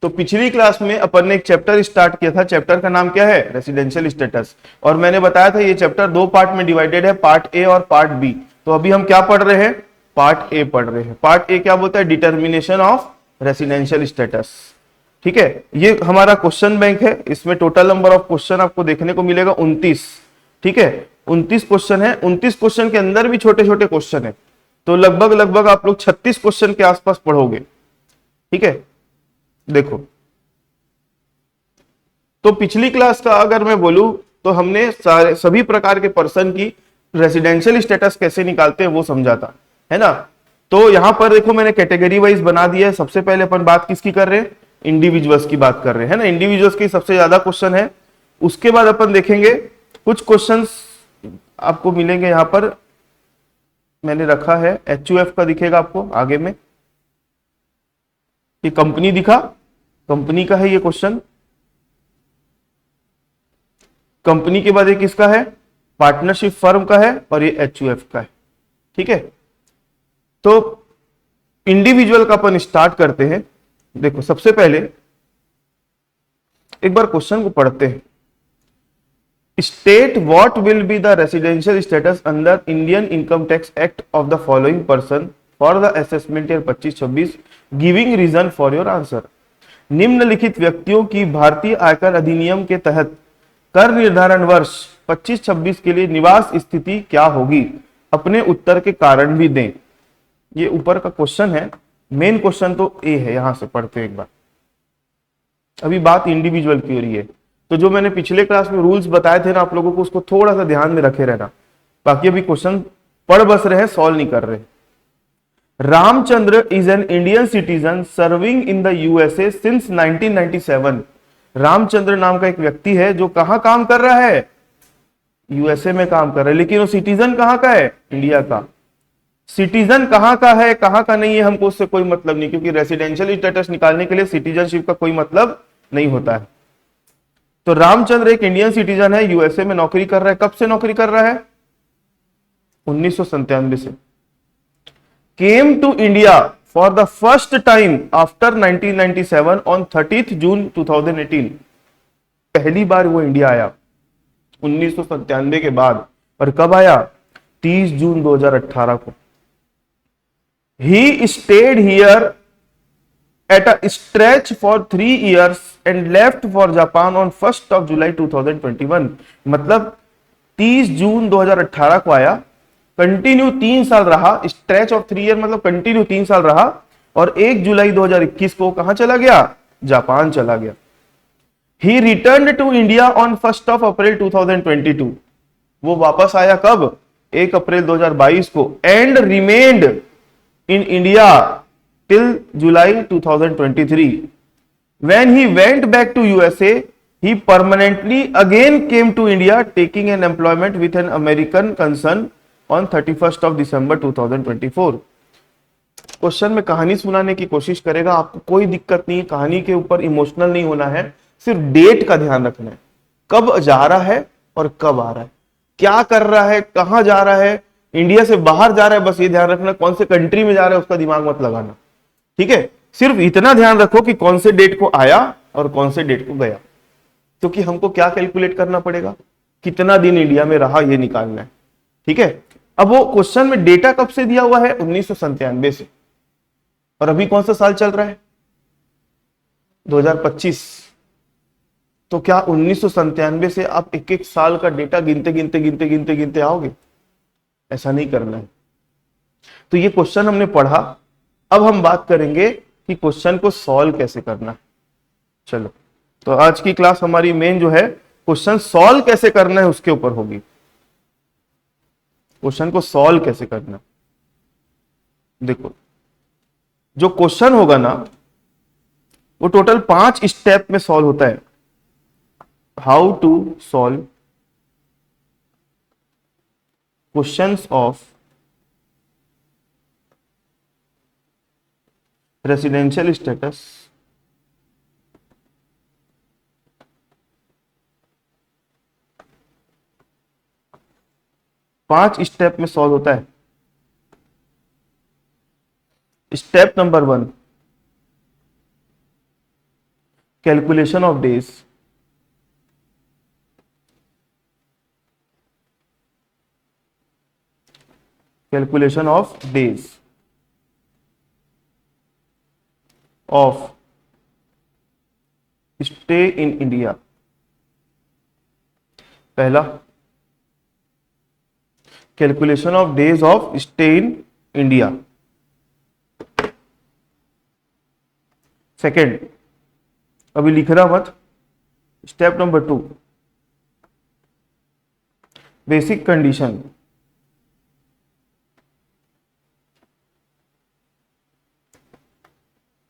तो पिछली क्लास में अपन ने एक चैप्टर स्टार्ट किया था, चैप्टर का नाम क्या है, रेसिडेंशियल स्टेटस। और मैंने बताया था ये चैप्टर दो पार्ट में डिवाइडेड है, पार्ट ए और पार्ट बी। तो अभी हम क्या पढ़ रहे हैं, पार्ट ए पढ़ रहे हैं। पार्ट ए क्या बोलता है, डिटर्मिनेशन ऑफ रेसिडेंशियल स्टेटस। ठीक है, ये हमारा क्वेश्चन बैंक है, इसमें टोटल नंबर ऑफ क्वेश्चन आपको देखने को मिलेगा 29। ठीक है, 29 क्वेश्चन है। 29 क्वेश्चन के अंदर भी छोटे छोटे क्वेश्चन है, तो लगभग लगभग आप लोग 36 क्वेश्चन के आसपास पढ़ोगे। ठीक है, देखो तो पिछली क्लास का अगर मैं बोलूं तो हमने सभी प्रकार के पर्सन की रेसिडेंशियल स्टेटस कैसे निकालते हैं वो समझा था, है ना। तो यहां पर देखो मैंने कैटेगरी वाइज बना दिया है। सबसे पहले अपन बात किसकी कर रहे हैं, इंडिविजुअल्स की बात कर रहे हैं ना। इंडिविजुअल्स की सबसे ज्यादा क्वेश्चन है। उसके बाद अपन देखेंगे कुछ क्वेश्चंस आपको मिलेंगे यहां पर, मैंने रखा है HUF का दिखेगा आपको आगे में, ये कंपनी दिखा, कंपनी का है ये क्वेश्चन। कंपनी के बाद एक किसका है, पार्टनरशिप फर्म का है, और ये HUF का है। ठीक है, तो इंडिविजुअल का अपन स्टार्ट करते हैं। देखो सबसे पहले एक बार क्वेश्चन को पढ़ते हैं। State what will be the residential status under Indian income tax act of the following person for the assessment year 25-26, giving reason for your answer. निम्नलिखित व्यक्तियों की भारतीय आयकर अधिनियम के तहत कर निर्धारण वर्ष 25-26 के लिए निवास स्थिति क्या होगी, अपने उत्तर के कारण भी दें। ये ऊपर का क्वेश्चन है, मेन क्वेश्चन तो ए है, यहां से पढ़ते हैं एक बार। अभी बात इंडिविजुअल की हो रही है, तो जो मैंने पिछले क्लास में रूल्स बताए थे ना आप लोगों को, उसको थोड़ा सा ध्यान में रखे रहना। बाकी अभी क्वेश्चन पढ़ बस रहे हैं, सॉल्व नहीं कर रहे। Ramchandra is an Indian citizen serving in the USA since 1997। Ramchandra नाम का एक व्यक्ति है जो कहां काम कर रहा है, USA में काम कर रहा है, लेकिन वो सिटीजन कहां का है, इंडिया का। सिटीजन कहां का है कहां का नहीं है हमको उससे कोई मतलब नहीं, क्योंकि रेसिडेंशियल स्टेटस निकालने के लिए सिटीजनशिप का कोई मतलब नहीं होता है। तो रामचंद्र एक इंडियन सिटीजन है, USA में नौकरी कर रहा है। कब से नौकरी कर रहा है, 1997 से। Came to India for the first time after 1997 on 30 June 2018। पहली बार वो इंडिया आया 1997 के बाद। और कब आया, 30 जून 2018 को। He stayed here at a stretch for 3 years and left for Japan on 1st of July 2021। मतलब 30 जून 2018 को आया, कंटिन्यू 3 साल रहा, स्ट्रेच ऑफ 3 ईयर मतलब कंटिन्यू 3 साल रहा, और 1 जुलाई 2021 को कहां चला गया, जापान चला गया। He returned to India on 1st of April 2022। वो वापस आया कब, 1 अप्रैल 2022 को, and remained in India till July 2023। When he went back to USA, he permanently again came to India, taking an employment with an American concern on 31st of December 2024। Question में कहानी सुनाने की कोशिश करेगा, आपको कोई दिक्कत नहीं है, कहानी के ऊपर इमोशनल नहीं होना है, सिर्फ डेट का ध्यान रखना है, कब जा रहा है और कब आ रहा है, क्या कर रहा है, कहां जा रहा है, इंडिया से बाहर जा रहा है, बस ये ध्यान रखना। कौन से कंट्री में जा रहा है उसका दिमाग मत लगाना। ठीक है, सिर्फ इतना ध्यान रखो कि कौन से डेट को आया और कौन से डेट को गया, क्योंकि हमको क्या कैलकुलेट करना पड़ेगा, कितना दिन इंडिया में रहा, ये निकालना है। ठीक है, अब वो क्वेश्चन में डेटा कब से दिया हुआ है, 1997 से, और अभी कौन सा साल चल रहा है, 2025। तो क्या 1997 से आप एक एक साल का डेटा गिनते गिनते गिनते गिनते गिनते आओगे, ऐसा नहीं करना है। तो ये क्वेश्चन हमने पढ़ा, अब हम बात करेंगे कि क्वेश्चन को सॉल्व कैसे करना है। चलो, तो आज की क्लास हमारी मेन जो है क्वेश्चन सॉल्व कैसे करना है उसके ऊपर होगी। क्वेश्चन को सॉल्व कैसे करना, देखो जो क्वेश्चन होगा ना वो टोटल 5 स्टेप में सॉल्व होता है। How to solve questions of residential status पांच स्टेप में सॉल्व होता है। Step number 1, calculation of days, calculation of days of stay in India. पहला, calculation of days of stay in India. Second, अभी लिख रहा मत, step number 2, basic condition,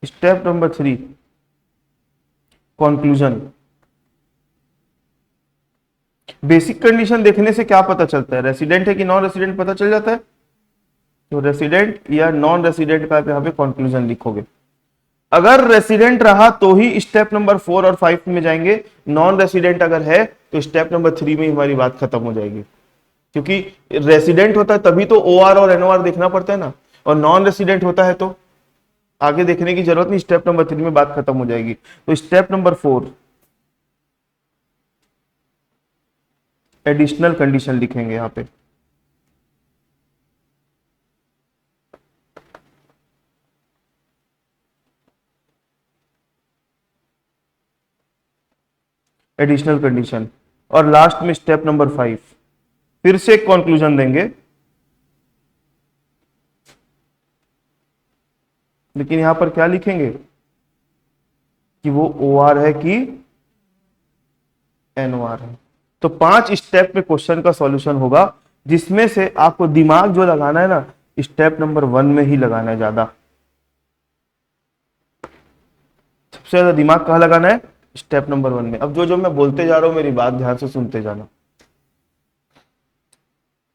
step number 3, conclusion. Basic condition देखने से क्या पता चलता है, रेसिडेंट है कि नॉन रेसिडेंट पता चल जाता है। तो रेसिडेंट या नॉन रेसिडेंट का यहाँ पे कंक्लूजन लिखोगे। अगर रेसिडेंट रहा तो ही स्टेप नंबर 4 और 5 में जाएंगे, नॉन रेसिडेंट अगर है तो स्टेप नंबर 3 में हमारी बात खत्म हो जाएगी, क्योंकि रेसिडेंट होता है तभी तो ओआर और एनओआर देखना पड़ता है ना, और नॉन रेसिडेंट होता है तो आगे देखने की जरूरत नहीं, स्टेप नंबर 3 में बात खत्म हो जाएगी। तो स्टेप नंबर 4, एडिशनल कंडीशन लिखेंगे यहां पे। एडिशनल कंडीशन, और लास्ट में स्टेप नंबर 5, फिर से एक कंक्लूजन देंगे, लेकिन यहां पर क्या लिखेंगे कि वो ओआर है कि एनओआर है। तो 5 स्टेप में क्वेश्चन का सॉल्यूशन होगा, जिसमें से आपको दिमाग जो लगाना है ना, स्टेप नंबर 1 में ही लगाना है ज्यादा। सबसे ज्यादा दिमाग कहां लगाना है, स्टेप नंबर 1 में। अब जो जो मैं बोलते जा रहा हूं मेरी बात ध्यान से सुनते जाना।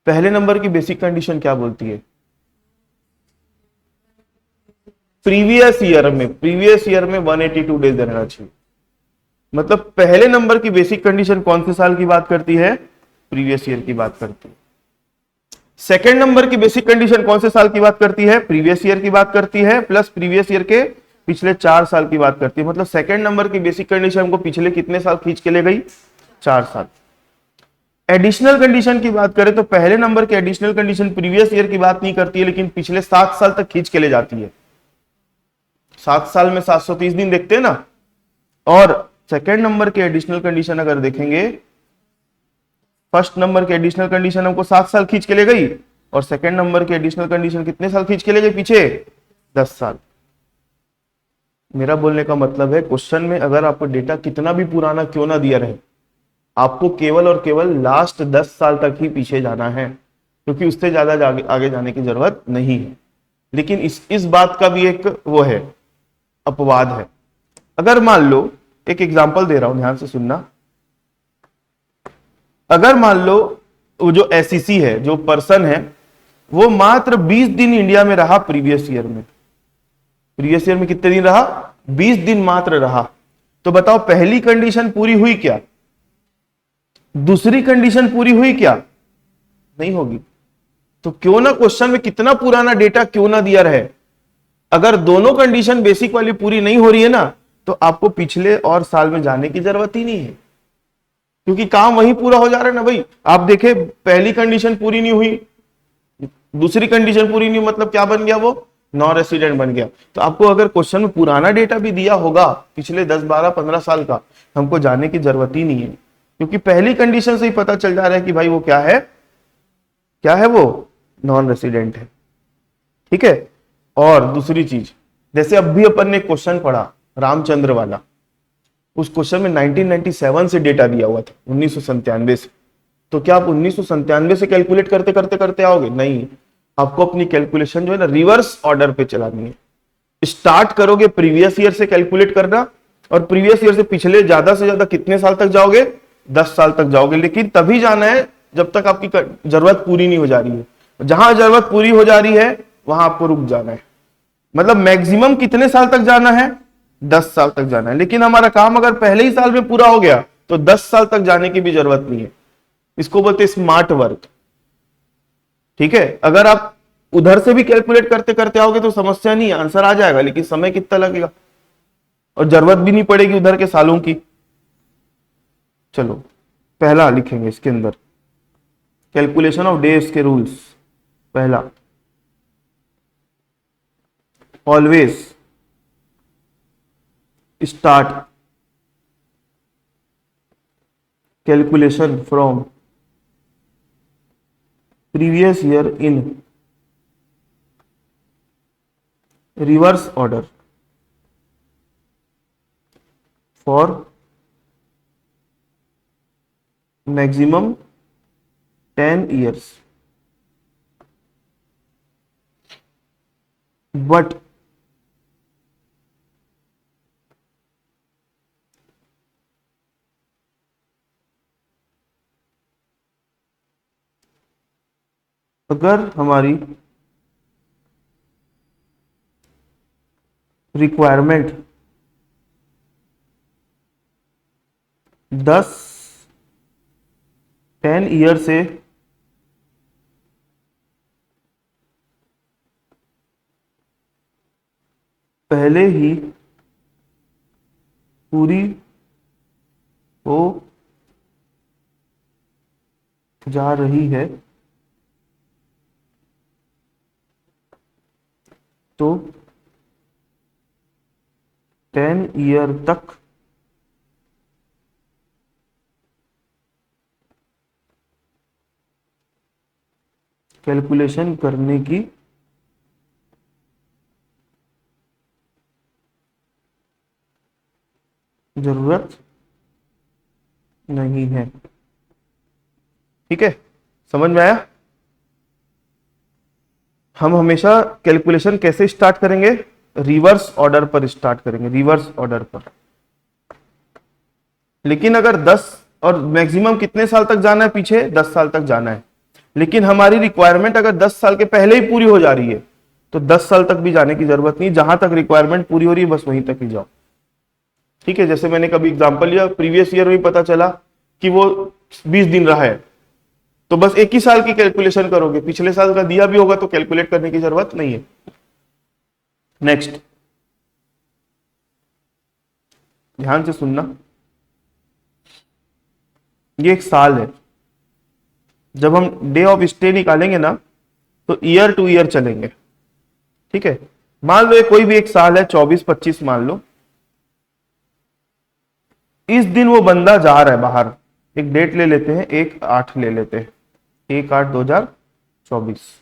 पहले नंबर की बेसिक कंडीशन क्या बोलती है, प्रीवियस ईयर में 182 डेज रहना चाहिए। मतलब पहले नंबर की बेसिक कंडीशन कौन से साल की बात करती है, प्रीवियस ईयर की बात करती है। सेकेंड नंबर की बेसिक कंडीशन कौन से साल की बात करती है, प्रीवियस ईयर की बात करती है, प्लस प्रीवियस ईयर के पिछले 4 साल की बात करती है। मतलब सेकेंड नंबर की बेसिक कंडीशन हमको पिछले कितने साल खींच के ले गई, 4 साल। एडिशनल कंडीशन की बात करें तो पहले नंबर की एडिशनल कंडीशन प्रीवियस ईयर की बात नहीं करती है, लेकिन पिछले 7 साल तक खींच के ले जाती है। 7 साल में 730 दिन देखते हैं ना। और सेकेंड नंबर के एडिशनल कंडीशन अगर देखेंगे, फर्स्ट नंबर के एडिशनल कंडीशन हमको 7 साल खींच के ले गई, और सेकेंड नंबर के एडिशनल कंडीशन कितने साल खींच के ले गई पीछे, 10 साल। मेरा बोलने का मतलब है, क्वेश्चन में अगर आपको डेटा कितना भी पुराना क्यों ना दिया रहे, आपको केवल और केवल लास्ट 10 साल तक ही पीछे जाना है, क्योंकि उससे ज्यादा आगे जाने की जरूरत नहीं है। लेकिन इस बात का भी एक वो है, अपवाद है। अगर मान लो, एक एग्जांपल दे रहा हूं, ध्यान से सुनना। अगर मान लो वो जो एसईसी है, जो पर्सन है, वो मात्र 20 दिन इंडिया में रहा प्रीवियस ईयर में। प्रीवियस ईयर में कितने दिन रहा, 20 दिन मात्र रहा। तो बताओ पहली कंडीशन पूरी हुई क्या, दूसरी कंडीशन पूरी हुई क्या, नहीं होगी। तो क्यों ना क्वेश्चन में कितना पुराना डेटा क्यों ना दिया रहे, अगर दोनों कंडीशन बेसिक वाली पूरी नहीं हो रही है ना, तो आपको पिछले और साल में जाने की जरूरत ही नहीं है, क्योंकि काम वहीं पूरा हो जा रहा है ना भाई। आप देखे पहली कंडीशन पूरी नहीं हुई, दूसरी कंडीशन पूरी नहीं, मतलब क्या बन गया, वो नॉन रेसिडेंट बन गया। तो आपको अगर क्वेश्चन में पुराना डेटा भी दिया होगा पिछले 10, 12, 15 साल का, हमको जाने की जरूरत ही नहीं है, क्योंकि पहली कंडीशन से ही पता चल जा रहा है कि भाई वो क्या है, वो नॉन रेसिडेंट है। ठीक है। और दूसरी चीज, जैसे अब भी अपन ने क्वेश्चन पढ़ा रामचंद्र वाला, उस क्वेश्चन में 1997 से डेटा दिया हुआ था, 1997 से। तो क्या आप 1997 से कैलकुलेट करते करते करते आओगे, नहीं। आपको अपनी कैलकुलेशन जो है ना रिवर्स ऑर्डर पे चलानी है। स्टार्ट करोगे प्रीवियस ईयर से कैलकुलेट करना, और प्रीवियस ईयर से पिछले ज्यादा से ज्यादा कितने साल तक जाओगे, 10 साल तक जाओगे। लेकिन तभी जाना है जब तक आपकी जरूरत पूरी नहीं हो जा रही है। जहां जरूरत पूरी हो जा रही है वहां आपको रुक जाना है। मतलब मैक्सिमम कितने साल तक जाना है, 10 साल तक जाना है। लेकिन हमारा काम अगर पहले ही साल में पूरा हो गया तो 10 साल तक जाने की भी जरूरत नहीं है। इसको बोलते हैं स्मार्ट वर्क। ठीक है। अगर आप उधर से भी कैलकुलेट करते करते आओगे तो समस्या नहीं है, आंसर आ जाएगा, लेकिन समय कितना लगेगा। और जरूरत भी नहीं पड़ेगी उधर के सालों की। चलो पहला लिखेंगे इसके अंदर, कैलकुलेशन ऑफ डेज के रूल्स। पहला, always start calculation from previous year in reverse order for maximum 10 years, but अगर हमारी रिक्वायरमेंट 10 ईयर से पहले ही पूरी हो जा रही है तो 10 ईयर तक कैलकुलेशन करने की जरूरत नहीं है। ठीक है, समझ में आया? हम हमेशा कैलकुलेशन कैसे स्टार्ट करेंगे? रिवर्स ऑर्डर पर स्टार्ट करेंगे, रिवर्स ऑर्डर पर। लेकिन अगर 10 और मैक्सिमम कितने साल तक जाना है पीछे? 10 साल तक जाना है। लेकिन हमारी रिक्वायरमेंट अगर 10 साल के पहले ही पूरी हो जा रही है तो 10 साल तक भी जाने की जरूरत नहीं, जहां तक रिक्वायरमेंट पूरी हो रही है बस वहीं तक ही जाओ। ठीक है, जैसे मैंने कभी एग्जांपल लिया, प्रीवियस ईयर में पता चला कि वो 20 दिन रहा है, तो बस एक ही साल की कैलकुलेशन करोगे, पिछले साल का दिया भी होगा तो कैलकुलेट करने की जरूरत नहीं है। नेक्स्ट, ध्यान से सुनना, ये एक साल है। जब हम डे ऑफ स्टे निकालेंगे ना तो ईयर टू ईयर चलेंगे। ठीक है, मान लो ये कोई भी एक साल है, 24-25 मान लो। इस दिन वो बंदा जा रहा है बाहर, एक डेट ले लेते हैं, 1/8 ले लेते हैं, 1/8/2024।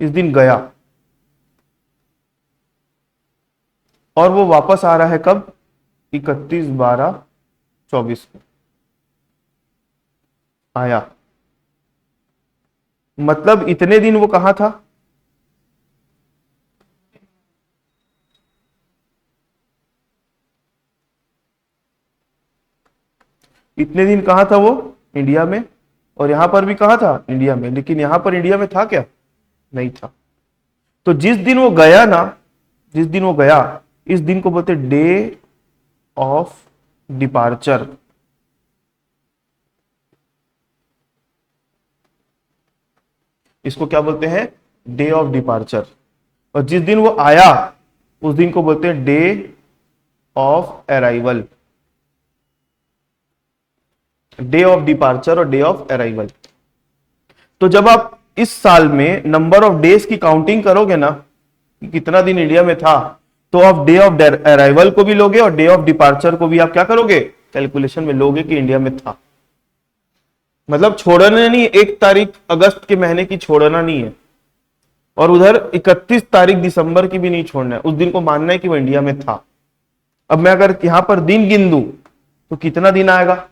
इस दिन गया और वो वापस आ रहा है कब? 31/12/24 को आया। मतलब इतने दिन वो कहां था? इतने दिन कहां था वो? इंडिया में। और यहां पर भी कहां था? इंडिया में। लेकिन यहां पर इंडिया में था क्या? नहीं था। तो जिस दिन वो गया ना, जिस दिन वो गया, इस दिन को बोलते डे ऑफ डिपार्चर। इसको क्या बोलते हैं? Day of departure. और जिस दिन वो आया उस दिन को बोलते हैं day of arrival. Day of departure और डे ऑफ अराइवल। तो जब आप इस साल में नंबर ऑफ डेज की काउंटिंग करोगे ना, कितना दिन इंडिया में था, तो आप डे ऑफ अराइवल को भी लोगे और डे ऑफ डिपार्चर को भी आप क्या करोगे? कैलकुलेशन में लोगे कि इंडिया में था। मतलब छोड़ना नहीं, 1 तारीख अगस्त के महीने की छोड़ना नहीं है, और उधर 31 तारीख दिसंबर की भी नहीं छोड़ना है। उस दिन को मानना है कि वो इंडिया में था। अब मैं अगर यहां पर दिन गिन दूं तो कितना दिन आएगा?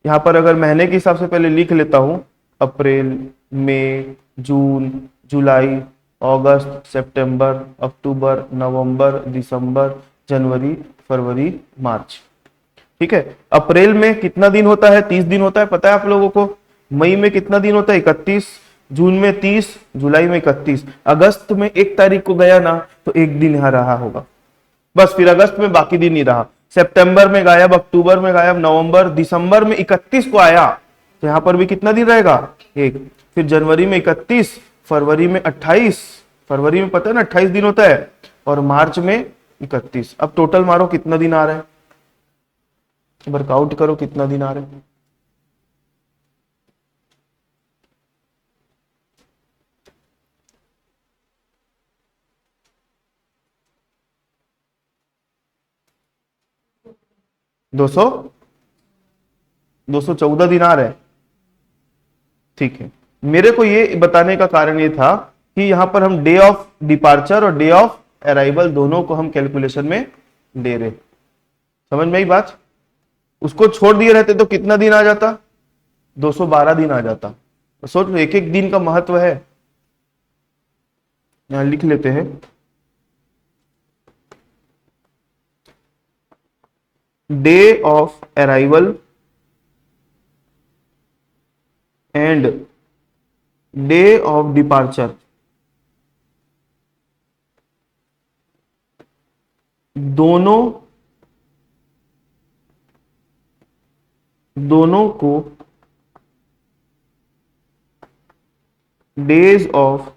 यहां पर अगर महीने के हिसाब से पहले लिख लेता हूं, अप्रैल, मई, जून, जुलाई, अगस्त, सितंबर, अक्टूबर, नवंबर, दिसंबर, जनवरी, फरवरी, मार्च। ठीक है, अप्रैल में कितना दिन होता है? 30 दिन होता है, पता है आप लोगों को। मई में कितना दिन होता है? 31। जून में 30, जुलाई में 31। अगस्त में 1 तारीख को गया ना तो 1 दिन यहां रहा होगा बस, फिर अगस्त में बाकी दिन नहीं रहा। सितंबर में गायब, अक्टूबर में गायब, नवंबर, दिसंबर में 31 को आया तो यहां पर भी कितना दिन रहेगा? 1। फिर जनवरी में 31, फरवरी में 28, फरवरी में पता है ना 28 दिन होता है, और मार्च में 31। अब टोटल मारो कितना दिन आ रहा है, वर्कआउट करो कितना दिन आ रहा है। दो सौ 214 दिन आ रहा है। ठीक है, मेरे को ये बताने का कारण ये था कि यहां पर हम डे ऑफ डिपार्चर और डे ऑफ अराइवल दोनों को हम कैलकुलेशन में ले रहे। समझ में आई बात? उसको छोड़ दिए रहते तो कितना दिन आ जाता, 212 दिन आ जाता। तो सोच लो एक एक दिन का महत्व है। यहां लिख लेते हैं, day of arrival and day of departure दोनों को days of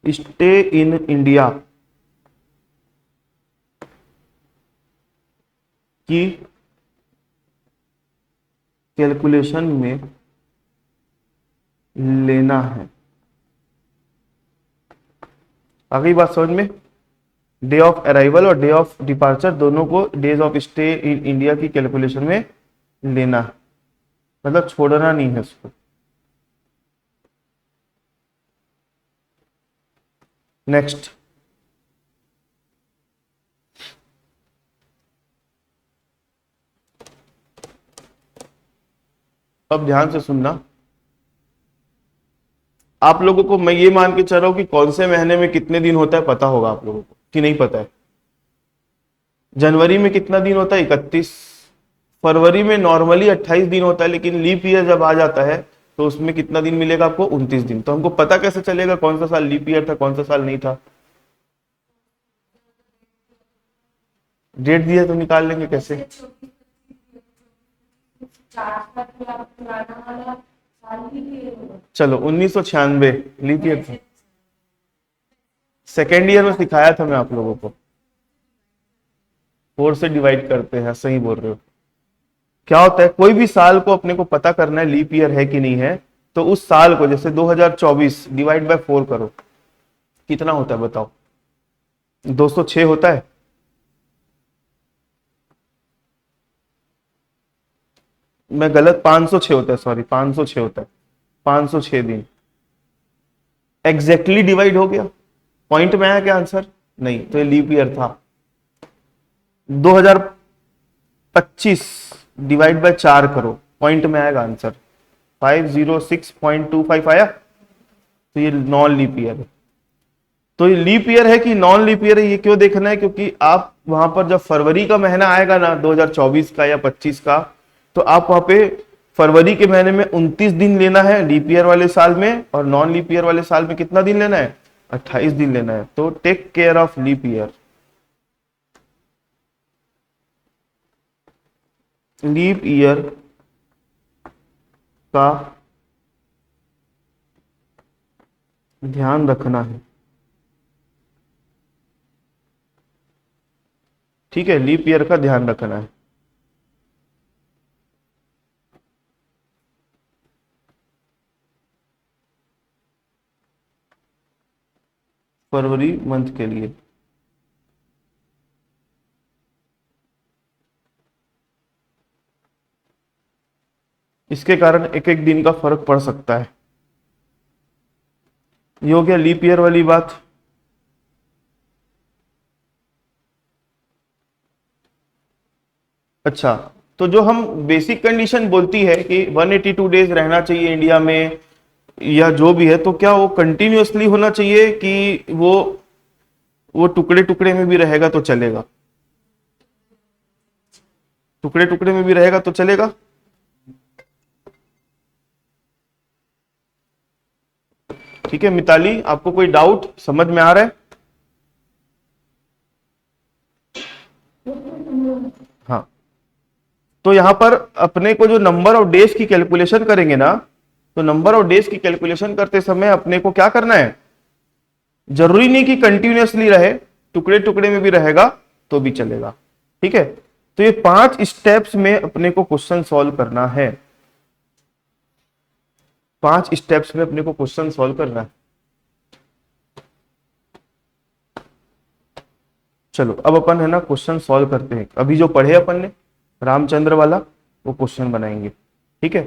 stay in India की कैलकुलेशन में लेना है। आ गई बात समझ में? डे ऑफ अराइवल और डे ऑफ डिपार्चर दोनों को days of stay in India की कैलकुलेशन में लेना है, मतलब छोड़ना नहीं है उसको। नेक्स्ट, अब ध्यान से सुनना। आप लोगों को मैं ये मान के चल रहा हूं कि कौन से महीने में कितने दिन होता है पता होगा आप लोगों को, कि नहीं पता है? जनवरी में कितना दिन होता है, 31। फरवरी में नॉर्मली 28 दिन होता है, लेकिन लीप ईयर जब आ जाता है तो उसमें कितना दिन मिलेगा आपको, 29 दिन। तो हमको पता कैसे चलेगा कौन सा साल लीप ईयर था कौन सा साल नहीं था? डेट दिया तो निकाल लेंगे कैसे? चलो 1996 लीप ईयर था। सेकेंड ईयर में सिखाया था मैं आप लोगों को, 4 से डिवाइड करते हैं। सही बोल रहे हो। क्या होता है, कोई भी साल को अपने को पता करना है लीप ईयर है कि नहीं है, तो उस साल को जैसे 2024 डिवाइड बाय 4 करो, कितना होता है बताओ? 206 होता है। मैं गलत, 506 होता है, सॉरी 506 होता है। 506 दिन एग्जैक्टली डिवाइड हो गया। पॉइंट में आया क्या आंसर? नहीं, तो ये लीप ईयर था। 2025 डिवाइड बाय 4 करो, पॉइंट में आएगा आंसर, 506.25 आया। तो ये नॉन लीप ईयर है। तो ये लीप ईयर है कि नॉन लीप ईयर है, ये क्यों देखना है? क्योंकि आप वहां पर जब फरवरी का महीना आएगा ना 2024 का या 25 का, तो आप वहां पे फरवरी के महीने में 29 दिन लेना है लीप ईयर वाले साल में, और नॉन लीप ईयर वाले साल में कितना दिन लेना है? 28 दिन लेना है। तो take care of leap year. Leap year का ध्यान रखना है, ठीक है? लीप ईयर का ध्यान रखना है। फरवरी मंथ के लिए इसके कारण एक एक दिन का फर्क पड़ सकता है। ये हो गया लीप ईयर वाली बात। अच्छा, तो जो हम बेसिक कंडीशन बोलती है कि 182 डेज रहना चाहिए इंडिया में या जो भी है, तो क्या वो कंटिन्यूअसली होना चाहिए कि वो टुकड़े टुकड़े में भी रहेगा तो चलेगा? टुकड़े टुकड़े में भी रहेगा तो चलेगा। ठीक है मिताली, आपको कोई डाउट समझ में आ रहा है? हाँ, तो यहां पर अपने को जो नंबर ऑफ डेज की कैलकुलेशन करेंगे ना, तो नंबर ऑफ डेज की कैलकुलेशन करते समय अपने को क्या करना है? जरूरी नहीं कि कंटिन्यूअसली रहे, टुकड़े टुकड़े में भी रहेगा तो भी चलेगा। ठीक है, तो ये 5 स्टेप्स में अपने को क्वेश्चन सॉल्व करना है। 5 स्टेप्स में अपने को क्वेश्चन सॉल्व करना है। चलो अब अपन है ना क्वेश्चन सॉल्व करते हैं। अभी जो पढ़े अपन ने रामचंद्र वाला वो क्वेश्चन बनाएंगे। ठीक है,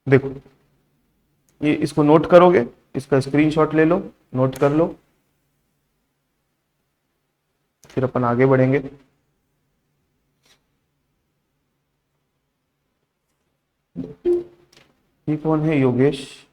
देखो ये इसको नोट करोगे, इसका स्क्रीनशॉट ले लो, नोट कर लो, फिर अपन आगे बढ़ेंगे। ये कौन है? योगेश।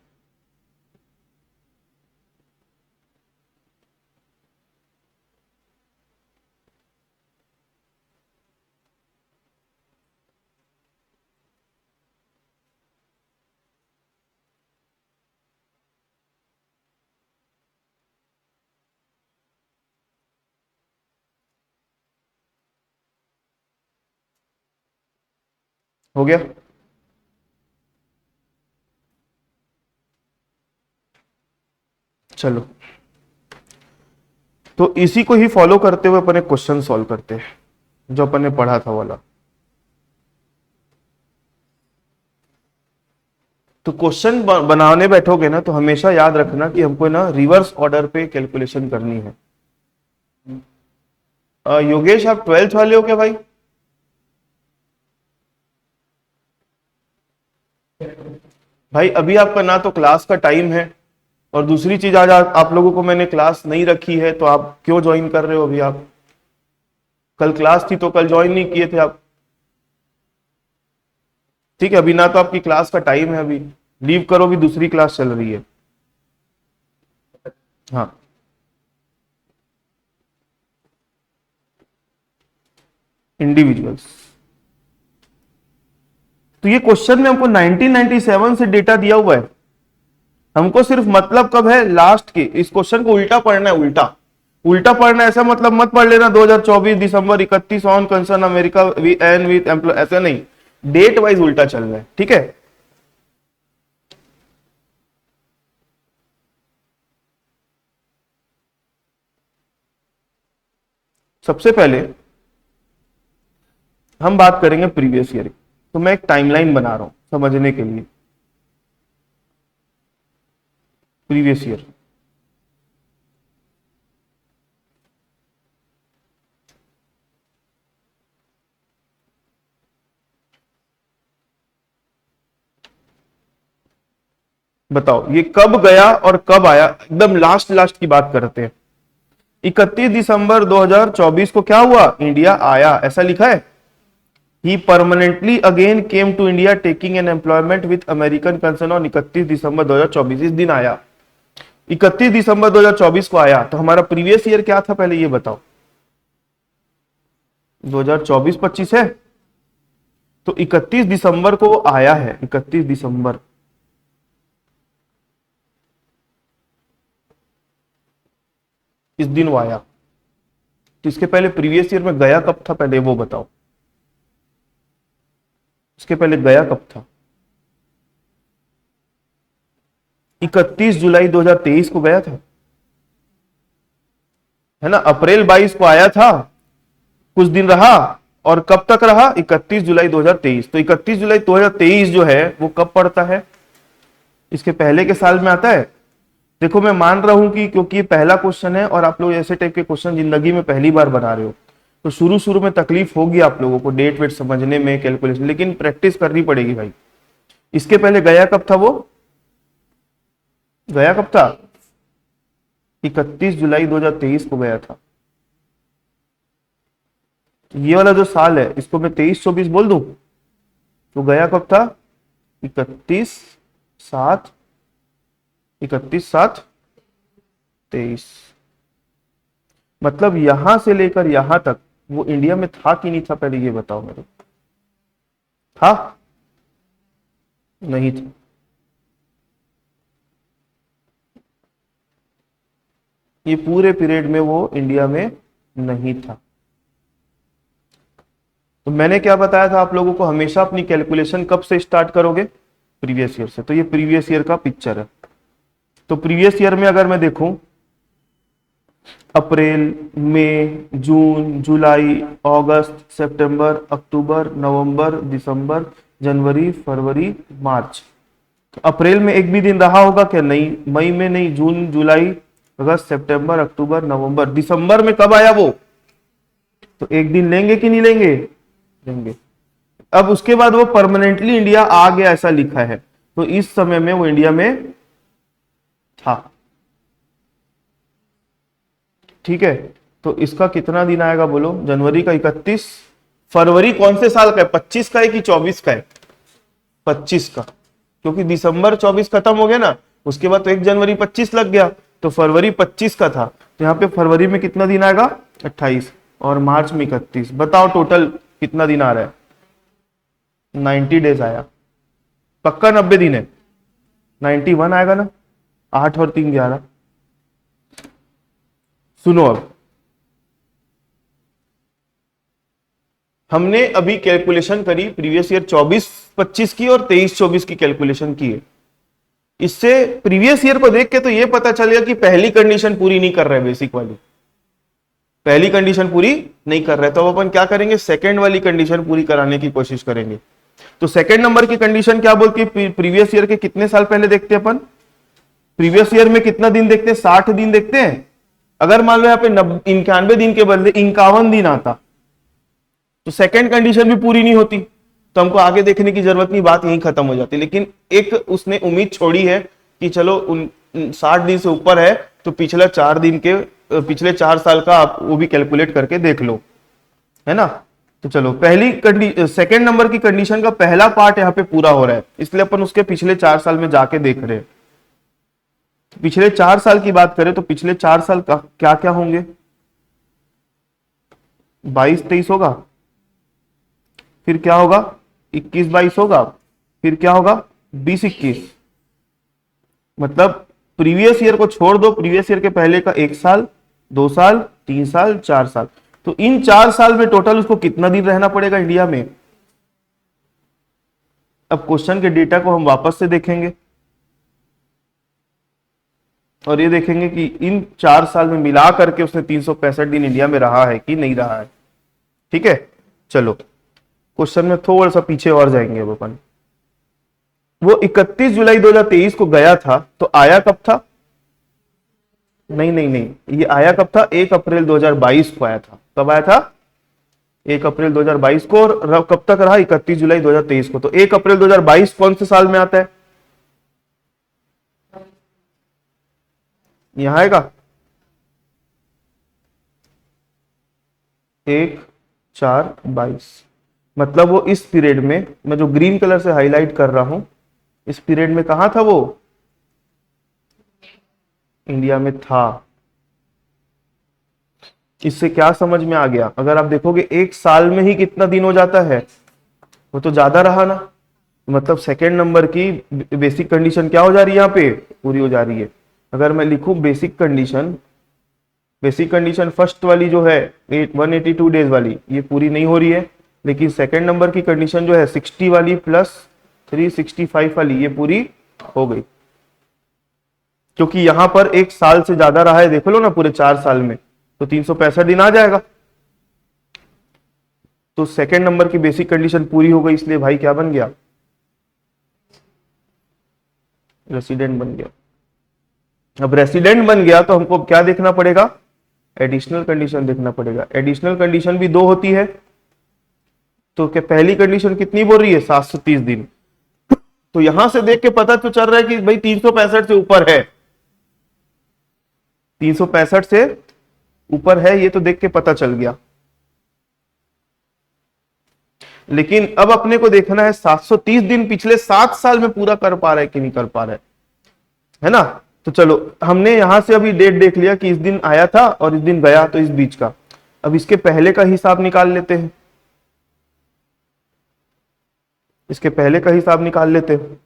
हो गया? चलो तो इसी को ही फॉलो करते हुए अपन एक क्वेश्चन सॉल्व करते हैं जो अपन ने पढ़ा था वाला। तो क्वेश्चन बनाने बैठोगे ना तो हमेशा याद रखना कि हमको ना रिवर्स ऑर्डर पे कैलकुलेशन करनी है। योगेश आप 12th वाले हो क्या भाई? भाई अभी आपका ना तो क्लास का टाइम है, और दूसरी चीज आज आप लोगों को मैंने क्लास नहीं रखी है, तो आप क्यों ज्वाइन कर रहे हो अभी? आप कल क्लास थी तो कल ज्वाइन नहीं किए थे आप। ठीक है, अभी ना तो आपकी क्लास का टाइम है, अभी लीव करो, भी दूसरी क्लास चल रही है। हाँ, इंडिविजुअल्स। तो ये क्वेश्चन में हमको 1997 से डेटा दिया हुआ है। हमको सिर्फ मतलब कब है? लास्ट के। इस क्वेश्चन को उल्टा पढ़ना है, उल्टा उल्टा पढ़ना है। ऐसा मतलब मत पढ़ लेना 2024 दिसंबर 31 on concern America and with employ, ऐसा नहीं, डेट वाइज उल्टा चल रहा है। ठीक है, सबसे पहले हम बात करेंगे प्रीवियस ईयर की। तो मैं एक टाइमलाइन बना रहा हूं समझने के लिए। प्रीवियस ईयर, बताओ ये कब गया और कब आया? एकदम लास्ट लास्ट की बात करते हैं। 31 दिसंबर 2024 को क्या हुआ? इंडिया आया, ऐसा लिखा है। ही permanently again came to India taking an employment with American concern on 31 December 2024। इस दिन आया, 31 दिसंबर 2024 को आया। तो हमारा प्रीवियस ईयर क्या था पहले ये बताओ? 2024-25 है, तो 31 दिसंबर को आया है। 31 दिसंबर, इस दिन वो आया। तो इसके पहले प्रीवियस ईयर में गया कब था पहले वो बताओ? इसके पहले गया कब था? 31 जुलाई 2023 को गया था, है ना। अप्रैल 22 को आया था, कुछ दिन रहा, और कब तक रहा? 31 जुलाई 2023। तो 31 जुलाई 2023 जो है वो कब पड़ता है? इसके पहले के साल में आता है। देखो मैं मान रहा हूं कि क्योंकि ये पहला क्वेश्चन है और आप लोग ऐसे टाइप के क्वेश्चन जिंदगी में पहली बार बना रहे हो, तो शुरू शुरू में तकलीफ होगी आप लोगों को डेट वेट समझने में, कैलकुलेशन, लेकिन प्रैक्टिस करनी पड़ेगी भाई। इसके पहले गया कब था? वो गया कब था? 31 जुलाई 2023 को गया था। ये वाला जो साल है इसको मैं 23-24 बोल दूं तो गया कब था? 31/7, 31/7/23। मतलब यहां से लेकर यहां तक वो इंडिया में था कि नहीं था पहले ये बताओ मेरे को। था? नहीं था। ये पूरे पीरियड में वो इंडिया में नहीं था। तो मैंने क्या बताया था आप लोगों को? हमेशा अपनी कैलकुलेशन कब से स्टार्ट करोगे? प्रीवियस ईयर से। तो ये प्रीवियस ईयर का पिक्चर है। तो प्रीवियस ईयर में अगर मैं देखूं अप्रैल, मई, जून, जुलाई, अगस्त, सितंबर, अक्टूबर, नवंबर, दिसंबर, जनवरी, फरवरी, मार्च। तो अप्रैल में एक भी दिन रहा होगा क्या? नहीं। मई में नहीं। जून, जुलाई, अगस्त, सितंबर, अक्टूबर, नवंबर, दिसंबर में कब आया वो? तो एक दिन लेंगे कि नहीं लेंगे? लेंगे। अब उसके बाद वो परमानेंटली इंडिया आ गया ऐसा लिखा है, तो इस समय में वो इंडिया में था। ठीक है, तो इसका कितना दिन आएगा बोलो? जनवरी का 31। फरवरी कौन से साल का है? 25 का है कि 24 का है? 25 का, क्योंकि दिसंबर 24 खत्म हो गया ना, उसके बाद तो 1 जनवरी 25 लग गया, तो फरवरी 25 का था। तो यहाँ पे फरवरी में कितना दिन आएगा? 28, और मार्च में 31। बताओ टोटल कितना दिन आ रहा है? 90 डेज आया। पक्का 90 दिन है? 91 आएगा ना? 8 और 3 11। सुनो, अब हमने अभी कैलकुलेशन करी प्रीवियस ईयर 24-25 की और 23-24 की कैलकुलेशन की है। इससे प्रीवियस ईयर को देख के तो ये पता चल गया कि पहली कंडीशन पूरी नहीं कर रहे, बेसिक वाली पहली कंडीशन पूरी नहीं कर रहे, तो अब अपन क्या करेंगे? सेकंड वाली कंडीशन पूरी कराने की कोशिश करेंगे। तो सेकंड नंबर की कंडीशन क्या बोलती है? प्रीवियस ईयर के कितने साल पहले देखते हैं अपन? प्रीवियस ईयर में कितना दिन देखते हैं? 60 दिन देखते हैं। अगर मान लो यहाँ पे 91 दिन के बदले 51 दिन आता, तो सेकंड कंडीशन भी पूरी नहीं होती, तो हमको आगे देखने की जरूरत नहीं, बात यहीं खत्म हो जाती। लेकिन एक उसने उम्मीद छोड़ी है कि चलो 60 दिन से ऊपर है, तो पिछले 4 साल का आप वो भी कैलकुलेट करके देख लो, है ना? तो चलो, सेकंड नंबर की कंडीशन का पहला पार्ट यहाँ पे पूरा हो रहा है, इसलिए अपन उसके पिछले 4 साल में जाके देख रहे हैं। पिछले 4 साल की बात करें तो पिछले 4 साल का क्या क्या होंगे? 22-23 होगा, फिर क्या होगा? 21-22 होगा, फिर क्या होगा? 20-21। मतलब प्रीवियस ईयर को छोड़ दो, प्रीवियस ईयर के पहले का 1 साल, 2 साल, 3 साल, 4 साल, तो इन 4 साल में टोटल उसको कितना दिन रहना पड़ेगा इंडिया में? अब क्वेश्चन के डेटा को हम वापस से देखेंगे और ये देखेंगे कि इन 4 साल में मिला करके उसने 365 दिन इंडिया में रहा है कि नहीं रहा है। ठीक है, चलो क्वेश्चन में थोड़ा सा पीछे और जाएंगे अब अपन। वो 31 जुलाई 2023 को गया था, तो आया कब था? नहीं नहीं नहीं, ये आया कब था? 1 अप्रैल 2022 को आया था। कब आया था? 1 अप्रैल 2022 को। और कब तक रहा? 31 जुलाई 2023 को। तो 1 अप्रैल 2022 कौन से साल में आता है? यहां आएगा 1/4/22। मतलब वो इस पीरियड में, मैं जो ग्रीन कलर से हाईलाइट कर रहा हूं, इस पीरियड में कहां था वो? इंडिया में था। इससे क्या समझ में आ गया? अगर आप देखोगे 1 साल में ही कितना दिन हो जाता है, वो तो ज्यादा रहा ना। मतलब सेकेंड नंबर की बेसिक कंडीशन क्या हो जा रही है? यहाँ पे पूरी हो जा रही है। अगर मैं लिखूं बेसिक कंडीशन फर्स्ट वाली जो है 182 डेज वाली, ये पूरी नहीं हो रही है। लेकिन सेकेंड नंबर की कंडीशन जो है 60 वाली प्लस 365 वाली, ये पूरी हो गई, क्योंकि यहां पर 1 साल से ज्यादा रहा है। देख लो ना, पूरे 4 साल में तो 365 दिन आ जाएगा। तो सेकेंड नंबर की बेसिक कंडीशन पूरी हो गई, इसलिए भाई क्या बन गया? रेसिडेंट बन गया। अब रेसिडेंट बन गया तो हमको क्या देखना पड़ेगा? एडिशनल कंडीशन देखना पड़ेगा। एडिशनल कंडीशन भी 2 होती है, तो क्या पहली कंडीशन कितनी बोल रही है? 730 दिन। तो यहां से देख के पता तो चल रहा है कि भाई 365 से ऊपर है, 365 से ऊपर है, ये तो देख के पता चल गया। लेकिन अब अपने को देखना है 730 दिन पिछले 7 साल में पूरा कर पा रहा है कि नहीं कर पा रहा है ना? तो चलो, हमने यहां से अभी डेट देख लिया कि इस दिन आया था और इस दिन गया, तो इस बीच का। अब इसके पहले का हिसाब निकाल लेते हैं, इसके पहले का हिसाब निकाल लेते हैं।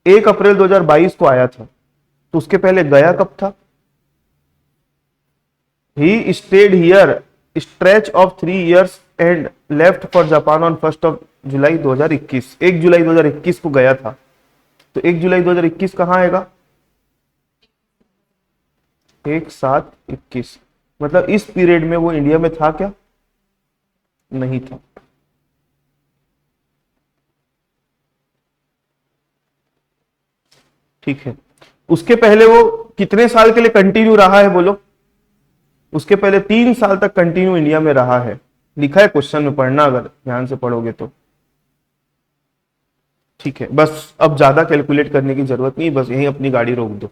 1 अप्रैल 2022 को आया था, तो उसके पहले गया कब था? He stayed here stretch of 3 years and left for Japan on 1 जुलाई 2021। 1 जुलाई 2021 को गया था, तो 1 जुलाई 2021 कहां आएगा? 1/7/21, मतलब इस पीरियड में वो इंडिया में था क्या? नहीं था। ठीक है, उसके पहले वो कितने साल के लिए कंटिन्यू रहा है बोलो? उसके पहले 3 साल तक कंटिन्यू इंडिया में रहा है, लिखा है क्वेश्चन में, पढ़ना अगर ध्यान से पढ़ोगे तो। ठीक है, बस अब ज्यादा कैलकुलेट करने की जरूरत नहीं, बस यहीं अपनी गाड़ी रोक दो।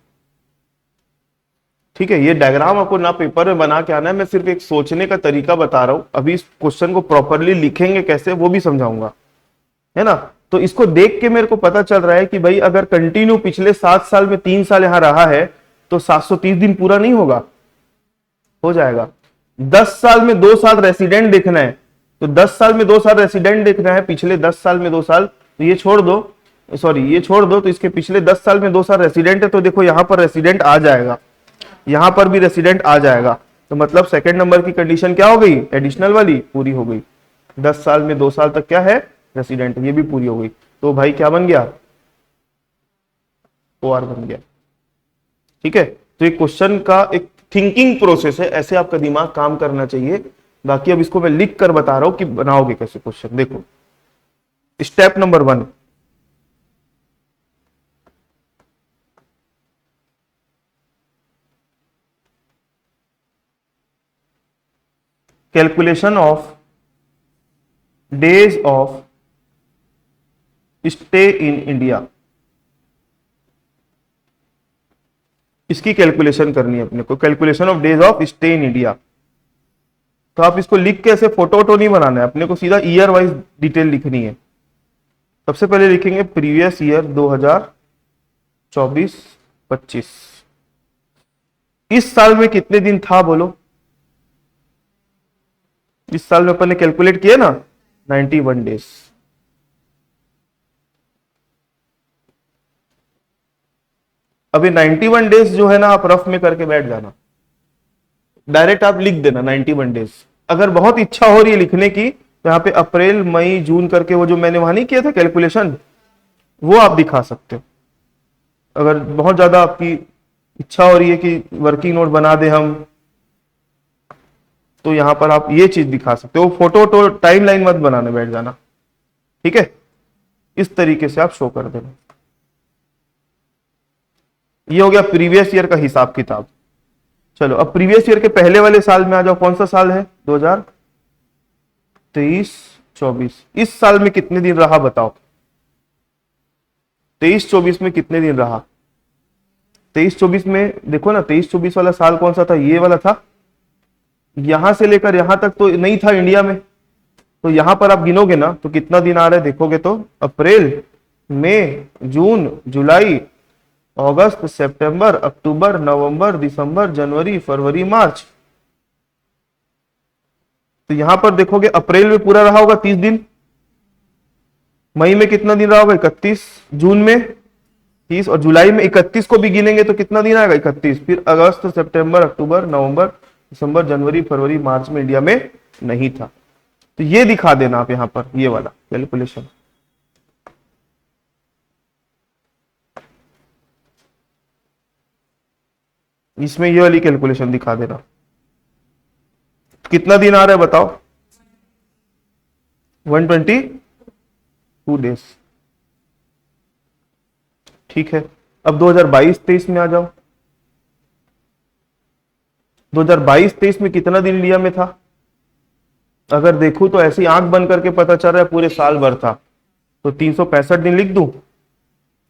ठीक है, ये डायग्राम आपको ना पेपर में बना के आना है, मैं सिर्फ एक सोचने का तरीका बता रहा हूं, अभी इस क्वेश्चन को प्रॉपरली लिखेंगे कैसे वो भी समझाऊंगा, है ना। तो इसको देख के मेरे को पता चल रहा है कि भाई अगर कंटिन्यू पिछले 7 साल में 3 साल यहां रहा है तो 730 दिन पूरा नहीं होगा? हो जाएगा। 10 साल में 2 साल रेसिडेंट देखना है, तो 10 साल में 2 साल रेसिडेंट देखना है, पिछले 10 साल में 2 साल, तो ये छोड़ दो, सॉरी ये छोड़ दो, तो इसके पिछले 10 साल में 2 साल रेसिडेंट है, तो देखो यहां पर रेसिडेंट आ जाएगा, यहां पर भी रेसिडेंट आ जाएगा, तो मतलब सेकंड नंबर की कंडीशन क्या हो गई? एडिशनल वाली पूरी हो गई। 10 साल में 2 साल तक क्या है? रेसिडेंट, ये भी पूरी हो गई, तो भाई क्या बन गया? OR बन गया। ठीक है, तो ये क्वेश्चन का एक थिंकिंग प्रोसेस है, ऐसे आपका दिमाग काम करना चाहिए। बाकी अब इसको मैं लिख कर बता रहा हूं कि बनाओगे कैसे क्वेश्चन। देखो step number 1, calculation of days of stay in India, इसकी कैलकुलेशन करनी है अपने को, calculation of days of stay in India. तो आप इसको लिख के ऐसे फोटो वोटो नहीं बनाना है, अपने को सीधा ईयर वाइज डिटेल लिखनी है। सबसे पहले लिखेंगे प्रीवियस ईयर 2024-25, इस साल में कितने दिन था बोलो? इस साल में अपन ने कैलकुलेट किया ना 91 डेज। अभी 91 डेज जो है ना, आप रफ में करके बैठ जाना, डायरेक्ट आप लिख देना 91 डेज। अगर बहुत इच्छा हो रही है लिखने की तो यहाँ पे अप्रैल मई जून करके वो जो मैंने वहां नहीं किया था कैलकुलेशन, वो आप दिखा सकते हो। अगर बहुत ज्यादा आपकी इच्छा हो रही है कि वर्किंग नोट बना दे हम, तो यहां पर आप ये चीज दिखा सकते हो। फोटो तो टाइम लाइन मत बनाने बैठ जाना, ठीक है, इस तरीके से आप शो कर देना। ये हो गया प्रीवियस ईयर का हिसाब किताब। चलो अब प्रीवियस ईयर के पहले वाले साल में आ जाओ, कौन सा साल है? 2023-24, इस साल में कितने दिन रहा बताओ? 23-24 में कितने दिन रहा? 23-24 में देखो ना, 23-24 वाला साल कौन सा था? ये वाला था। यहां से लेकर यहां तक तो नहीं था इंडिया में, तो यहां पर आप गिनोगे ना तो कितना दिन आ रहा है देखोगे तो अप्रैल मई जून जुलाई अगस्त सितंबर अक्टूबर नवंबर दिसंबर जनवरी फरवरी मार्च। तो यहां पर देखोगे अप्रैल में पूरा रहा होगा 30 दिन, मई में कितना दिन रहा होगा? 31, जून में 30, और जुलाई में 31 को भी गिनेंगे तो कितना दिन आएगा? 31। फिर अगस्त सितंबर अक्टूबर नवंबर दिसंबर जनवरी फरवरी मार्च में इंडिया में नहीं था। तो ये दिखा देना आप यहां पर, ये वाला कैलकुलेशन। इसमें ये वाली कैलकुलेशन दिखा देना। कितना दिन आ रहा है बताओ? 122 डेज। ठीक है, अब 2022-23 में आ जाओ। 2022-23 में कितना दिन इंडिया में था? अगर देखूं तो ऐसी आंख बंद करके पता चल रहा है पूरे साल भर था, तो 365 दिन लिख दूं।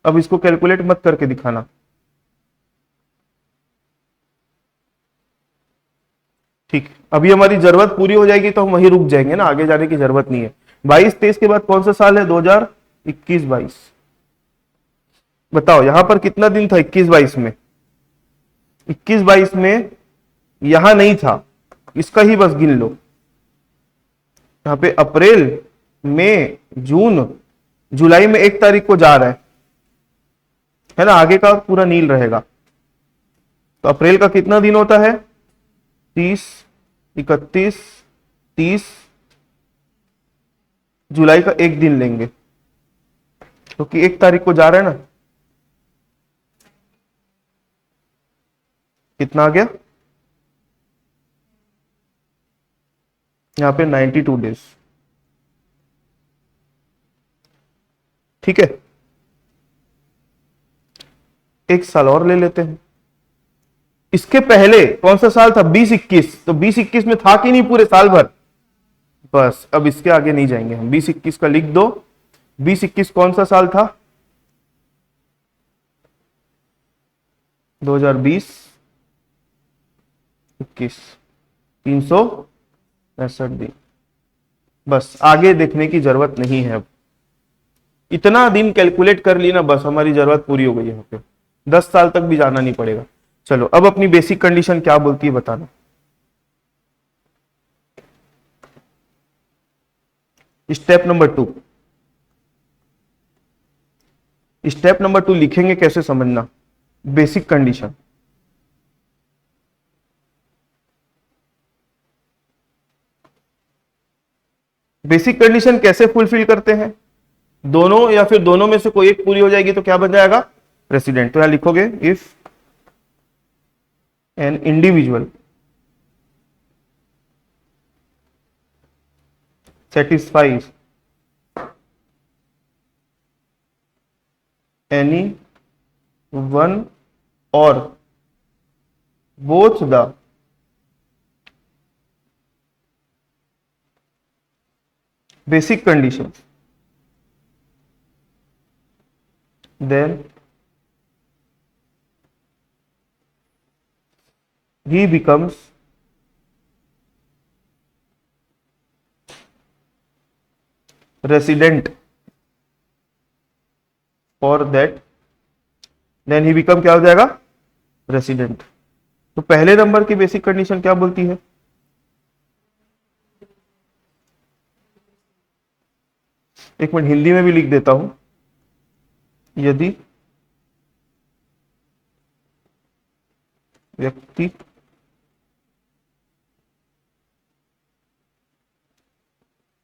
अब इसको कैलकुलेट मत करके दिखाना। ठीक, अभी हमारी जरूरत पूरी हो जाएगी तो हम वहीं रुक जाएंगे ना, आगे जाने की जरूरत नहीं है। 22-23 के बाद कौन सा साल है? 2021-22। बताओ यहां पर कितना दिन था 21-22 में? 21-22 में यहां नहीं था, इसका ही बस गिन लो। यहां पे अप्रैल मई जून जुलाई में 1 तारीख को जा रहा है ना, आगे का पूरा नील रहेगा। तो अप्रैल का कितना दिन होता है? 30, 31, 30, जुलाई का 1 दिन लेंगे क्योंकि 1 तारीख को जा रहा है ना। कितना आ गया यहाँ पे 92 डेज। ठीक है, एक साल और ले लेते हैं। इसके पहले कौन सा साल था? 2021। तो 2021 में था कि नहीं पूरे साल भर? बस अब इसके आगे नहीं जाएंगे हम। 2021 का लिख दो। 2021 कौन सा साल था? 2020 21 365 दिन। बस आगे देखने की जरूरत नहीं है। अब इतना दिन कैलकुलेट कर ली ना, बस हमारी जरूरत पूरी हो गई। यहाँ पे 10 साल तक भी जाना नहीं पड़ेगा। चलो अब अपनी बेसिक कंडीशन क्या बोलती है बताना। Step number 2। स्टेप नंबर 2 लिखेंगे कैसे समझना। बेसिक कंडीशन, बेसिक कंडीशन कैसे फुलफिल करते हैं? दोनों या फिर दोनों में से कोई एक पूरी हो जाएगी तो क्या बन जाएगा? प्रेसिडेंट। तो यहां लिखोगे if an individual satisfies any one or both the basic conditions, then he becomes resident for that, then he become क्या हो जाएगा? रेसिडेंट। तो पहले नंबर की बेसिक कंडीशन क्या बोलती है? एक मिनट हिंदी में भी लिख देता हूं। यदि व्यक्ति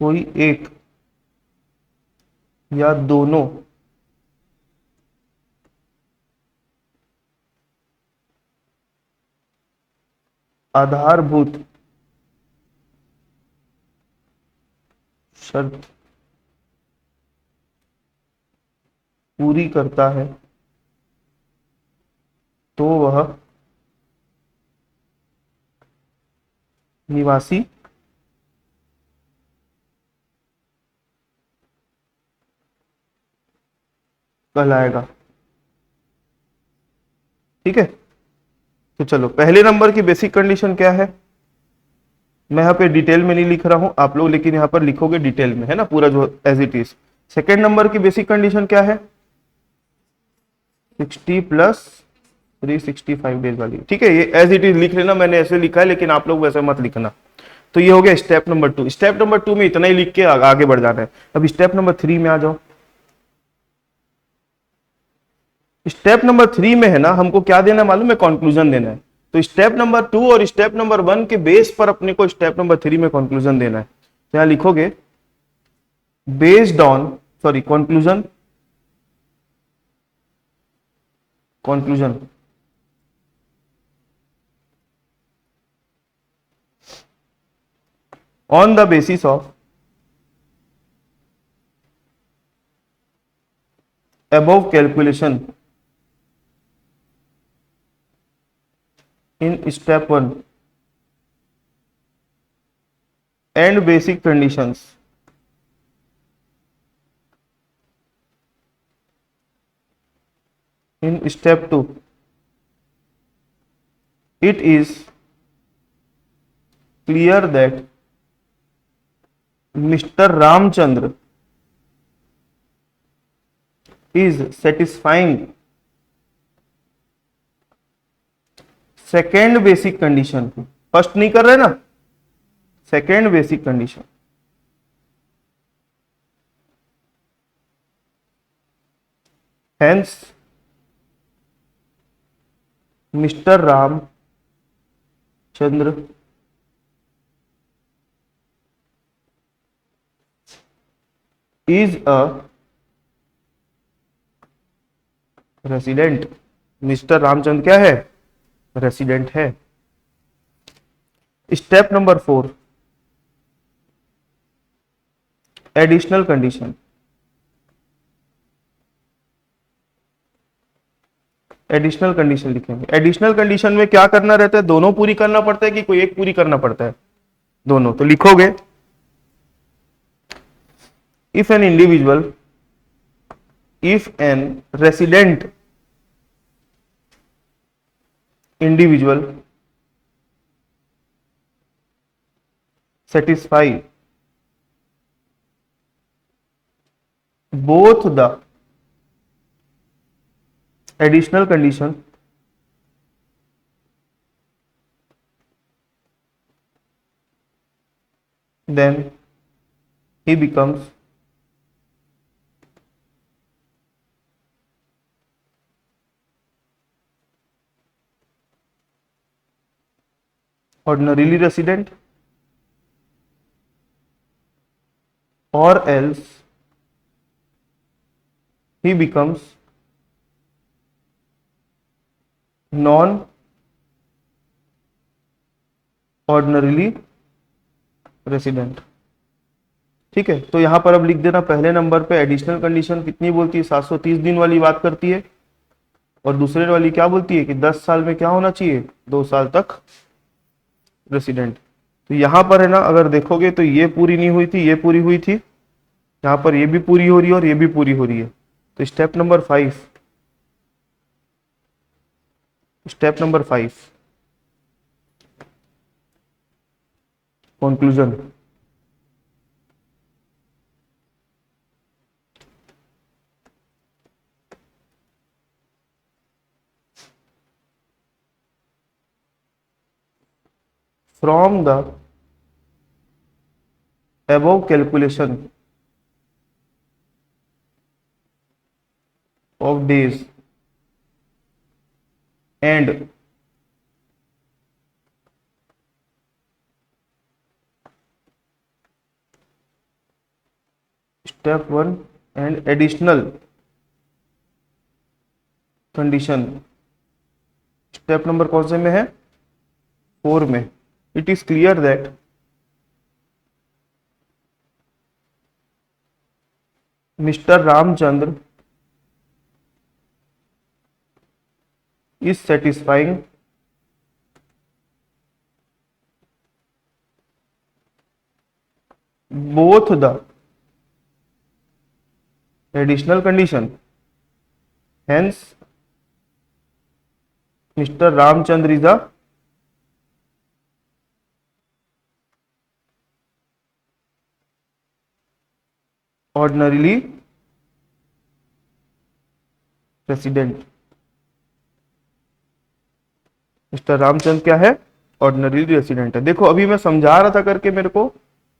कोई एक या दोनों आधारभूत शर्त पूरी करता है तो वह निवासी कहलाएगा। ठीक है, तो चलो पहले नंबर की बेसिक कंडीशन क्या है? मैं यहाँ पे डिटेल में नहीं लिख रहा हूं आप लोग, लेकिन यहाँ पर लिखोगे डिटेल में, है ना, पूरा जो as it is. Second number की बेसिक कंडीशन क्या है? 60 प्लस 365 डेज वाली। ठीक है, ये एज इट इज लिख लेना, मैंने ऐसे लिखा है, लेकिन आप लोग वैसे मत लिखना। तो ये हो गया स्टेप नंबर 2। स्टेप नंबर 2 में इतना ही लिख के आगे बढ़ जाना है। अब स्टेप नंबर 3 में आ जाओ। स्टेप नंबर 3 में है ना, हमको क्या देना मालूम है? कंक्लूजन देना है। तो स्टेप नंबर 2 और स्टेप नंबर 1 के बेस पर अपने को स्टेप नंबर 3 में कंक्लूजन देना है। तो यहां लिखोगे based on, sorry, conclusion, conclusion on the basis of above calculation in step 1 and basic conditions in step 2, it is clear that Mr. Ramchandra is satisfying second basic condition. First नहीं कर रहे ना, second basic condition. Hence mister Ramchandra is a resident. Mister Ramchandra क्या है? Resident है। Step number 4, additional condition. Additional condition लिखेंगे। Additional condition में क्या करना रहता है, दोनों पूरी करना पड़ता है कि कोई एक पूरी करना पड़ता है? दोनों। तो लिखोगे, if an individual, if an resident individual satisfy both the additional condition, then he becomes ordinarily resident, or else he becomes non ordinarily resident। ठीक है, तो यहां पर अब लिख देना, पहले नंबर पे एडिशनल कंडीशन कितनी बोलती है, 730 दिन वाली बात करती है, और दूसरे वाली क्या बोलती है कि 10 साल में क्या होना चाहिए, 2 साल तक रेसिडेंट। तो यहां पर है ना, अगर देखोगे तो ये पूरी नहीं हुई थी, ये पूरी हुई थी, यहां पर ये भी पूरी हो रही है और ये भी पूरी हो रही है। तो step number 5, step number 5, conclusion. From the above calculation of days and step 1 and additional condition, step number कौन से में है, 4 में। It is clear that mister Ramchandra is satisfying both the additional condition, hence Mr. Ramchandra is a ordinarily resident। Mister Ramchandra क्या है, ordinary resident है। देखो अभी मैं समझा रहा था करके मेरे को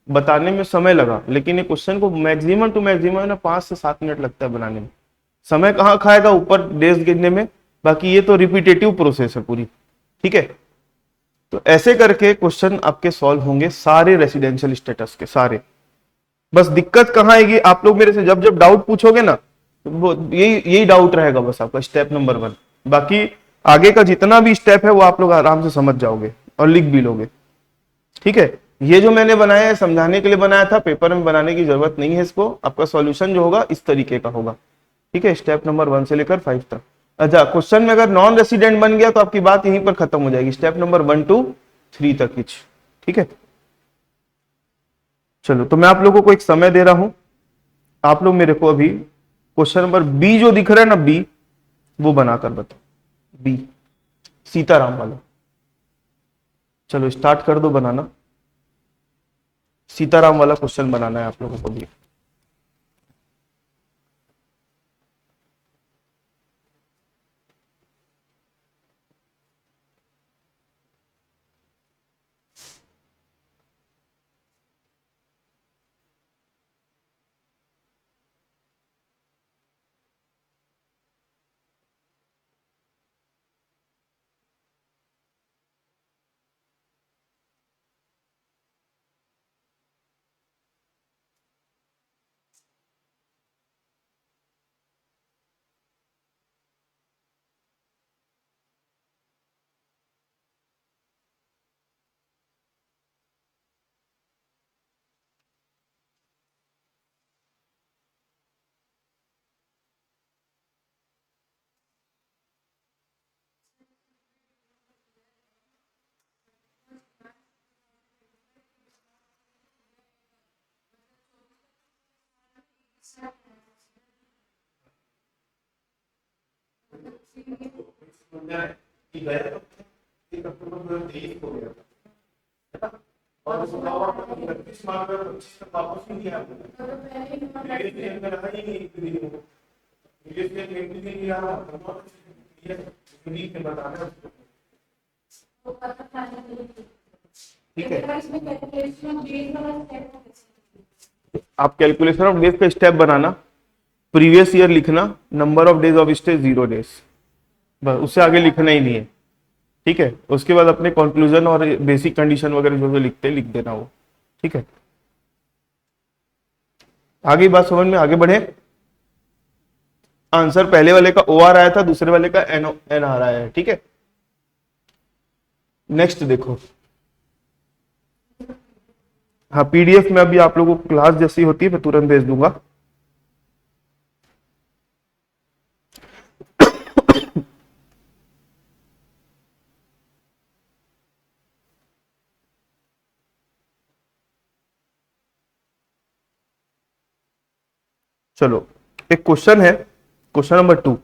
बताने में समय लगा, लेकिन ये क्वेश्चन को मैक्सिमम टू मैक्सिमम ना 5 से 7 मिनट लगता है बनाने में। समय कहाँ खाएगा, ऊपर डेज गिनने में, बाकी ये तो रिपीटेटिव प्रोसेस है पूरी। ठीक है, तो ऐसे करके क्वेश्चन आपके सॉल्व होंगे सारे रेसिडेंशियल स्टेटस के सारे। बस दिक्कत कहाँ आएगी, आप लोग मेरे से जब जब डाउट पूछोगे ना, तो वो यही यही डाउट रहेगा बस आपका, स्टेप नंबर 1। बाकी आगे का जितना भी स्टेप है वो आप लोग आराम से समझ जाओगे और लिख भी लोगे। ठीक है, ये जो मैंने बनाया है समझाने के लिए बनाया था, पेपर में बनाने की जरूरत नहीं है इसको। आपका सॉल्यूशन जो होगा इस तरीके का होगा। ठीक है, स्टेप नंबर 1 से लेकर 5 तक। अच्छा, क्वेश्चन में अगर नॉन रेसिडेंट बन गया तो आपकी बात यहीं पर खत्म हो जाएगी, स्टेप नंबर 1 to 3 तक ही। ठीक है, चलो तो मैं आप लोगों को एक समय दे रहा हूं, आप लोग मेरे को अभी क्वेश्चन नंबर बी जो दिख रहा है ना, बी, वो बनाकर बताओ। बी, सीताराम वाला। चलो स्टार्ट कर दो बनाना, सीताराम वाला क्वेश्चन बनाना है आप लोगों को भी। कि गए तो 1 अक्टूबर 2023 को गया था और उसके बाद 31 मार्च 2025 तक वापस नहीं किया ठीक है। आप कैलकुलेशन ऑफ डेज का स्टेप बनाना, प्रीवियस ईयर लिखना, number of days of stay 0 days, बस उससे आगे लिखना ही नहीं है। ठीक है, उसके बाद अपने कंक्लूजन और बेसिक कंडीशन वगैरह जो जो लिखते लिख देना वो। ठीक है, आगे बात समझ में, आगे बढ़े। आंसर पहले वाले का OR आया था, दूसरे वाले का NR आया है। ठीक है, नेक्स्ट देखो। हाँ, PDF में अभी आप लोगों को क्लास जैसी होती है मैं तुरंत भेज दूंगा। चलो, एक क्वेश्चन है, क्वेश्चन नंबर 2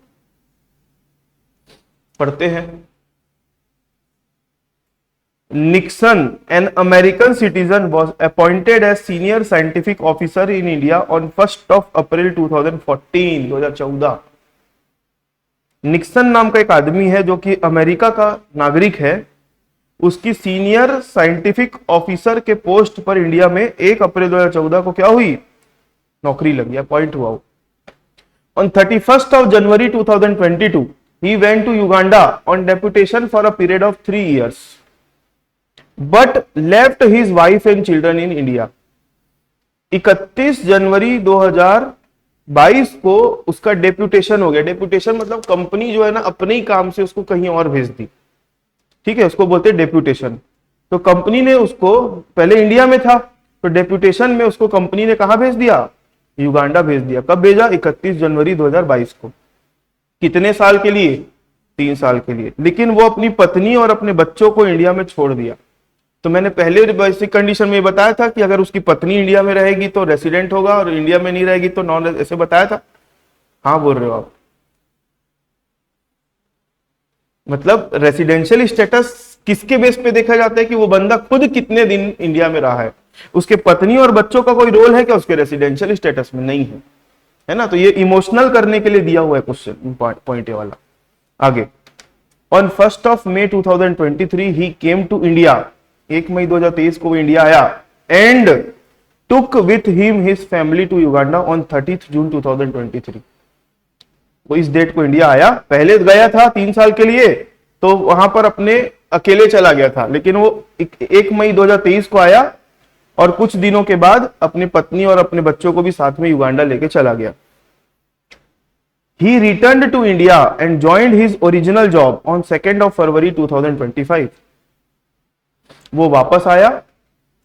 पढ़ते हैं। Nixon, an American citizen, was appointed as senior scientific officer in India on 1st of April 2014, 2014। Nixon नाम का एक आदमी है जो कि अमेरिका का नागरिक है, उसकी सीनियर साइंटिफिक ऑफिसर के पोस्ट पर इंडिया में 1 अप्रैल 2014 को क्या हुई, नौकरी लगी, अपॉइंट हुआ। On 31st of January 2022, he went to Uganda on deputation for a period of 3 years, but left his wife and children in India। 31 जनवरी 2022 को उसका डेप्यूटेशन हो गया। डेप्यूटेशन मतलब कंपनी जो है ना अपने ही काम से उसको कहीं और भेज दी। ठीक है, उसको बोलते हैं डेप्यूटेशन। तो कंपनी ने उसको, पहले इंडिया में था तो डेप्यूटेशन में उसको कंपनी ने कहां भेज दिया, युगांडा भेज दिया। कब भेजा, 31 जनवरी 2022 को। कितने साल के लिए, 3 साल के लिए। लेकिन वो अपनी पत्नी और अपने बच्चों को इंडिया में छोड़ दिया। तो मैंने पहले बेसिक कंडीशन में बताया था कि अगर उसकी पत्नी इंडिया में रहेगी तो रेसिडेंट होगा और इंडिया में नहीं रहेगी तो नॉन, ऐसे बताया था। हाँ बोल रहे हो आप, मतलब रेसिडेंशियल स्टेटस किसके बेस पे देखा जाता है कि वो बंदा खुद कितने दिन इंडिया में रहा है। उसके पत्नी और बच्चों का कोई रोल है क्या उसके रेसिडेंशियल स्टेटस में, नहीं है, है ना। तो ये इमोशनल करने के लिए दिया हुआ है क्वेश्चन, पॉइंट वाला। आगे, ऑन 1st of May 2023 ही केम टू इंडिया, 1 मई 2023 को वो इंडिया आया, and took with him his family to Uganda on 30th June 2023। वो इस डेट को इंडिया आया, पहले गया था 3 साल के लिए तो वहां पर अपने अकेले चला गया था, लेकिन वो 1 मई 2023 को आया और कुछ दिनों के बाद अपनी पत्नी और अपने बच्चों को भी साथ में युगांडा लेके चला गया। He returned to India and joined his original job on 2nd of February 2025। वो वापस आया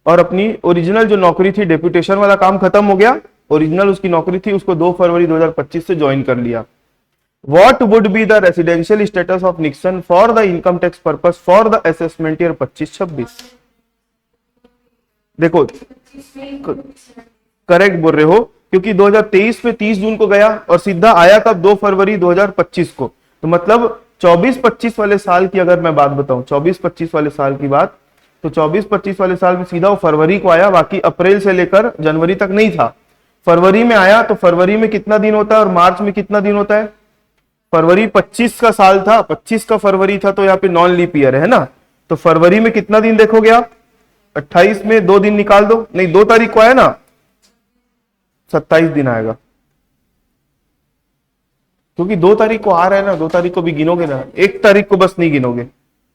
और अपनी ओरिजिनल जो नौकरी थी, डेप्यूटेशन वाला काम खत्म हो गया, ओरिजिनल उसकी नौकरी थी उसको 2 फरवरी 2025 से ज्वाइन कर लिया। What would be the residential status of Nixon for the income tax purpose for the assessment year 25-26? देखो करेक्ट बोल रहे हो, क्योंकि 2023 में 30 जून को गया और सीधा आया कब, 2 फरवरी 2025 को। तो मतलब 24-25 वाले साल की अगर मैं बात बताऊं, 24-25 वाले साल की बात, तो 24-25 वाले साल में सीधा वो फरवरी को आया, बाकी अप्रैल से लेकर जनवरी तक नहीं था। फरवरी में आया तो फरवरी में कितना दिन होता है और मार्च में कितना दिन होता है। फरवरी 25 का साल था, 25 का फरवरी था, तो यहाँ पे नॉन लीप ईयर है ना। तो फरवरी में कितना दिन देखोगे आप, 28 में 2 दिन निकाल दो, नहीं 2 तारीख को आया ना, 27 दिन आएगा, क्योंकि 2 तारीख को आ रहा है ना, 2 तारीख को भी गिनोगे ना, 1 तारीख को बस नहीं गिनोगे।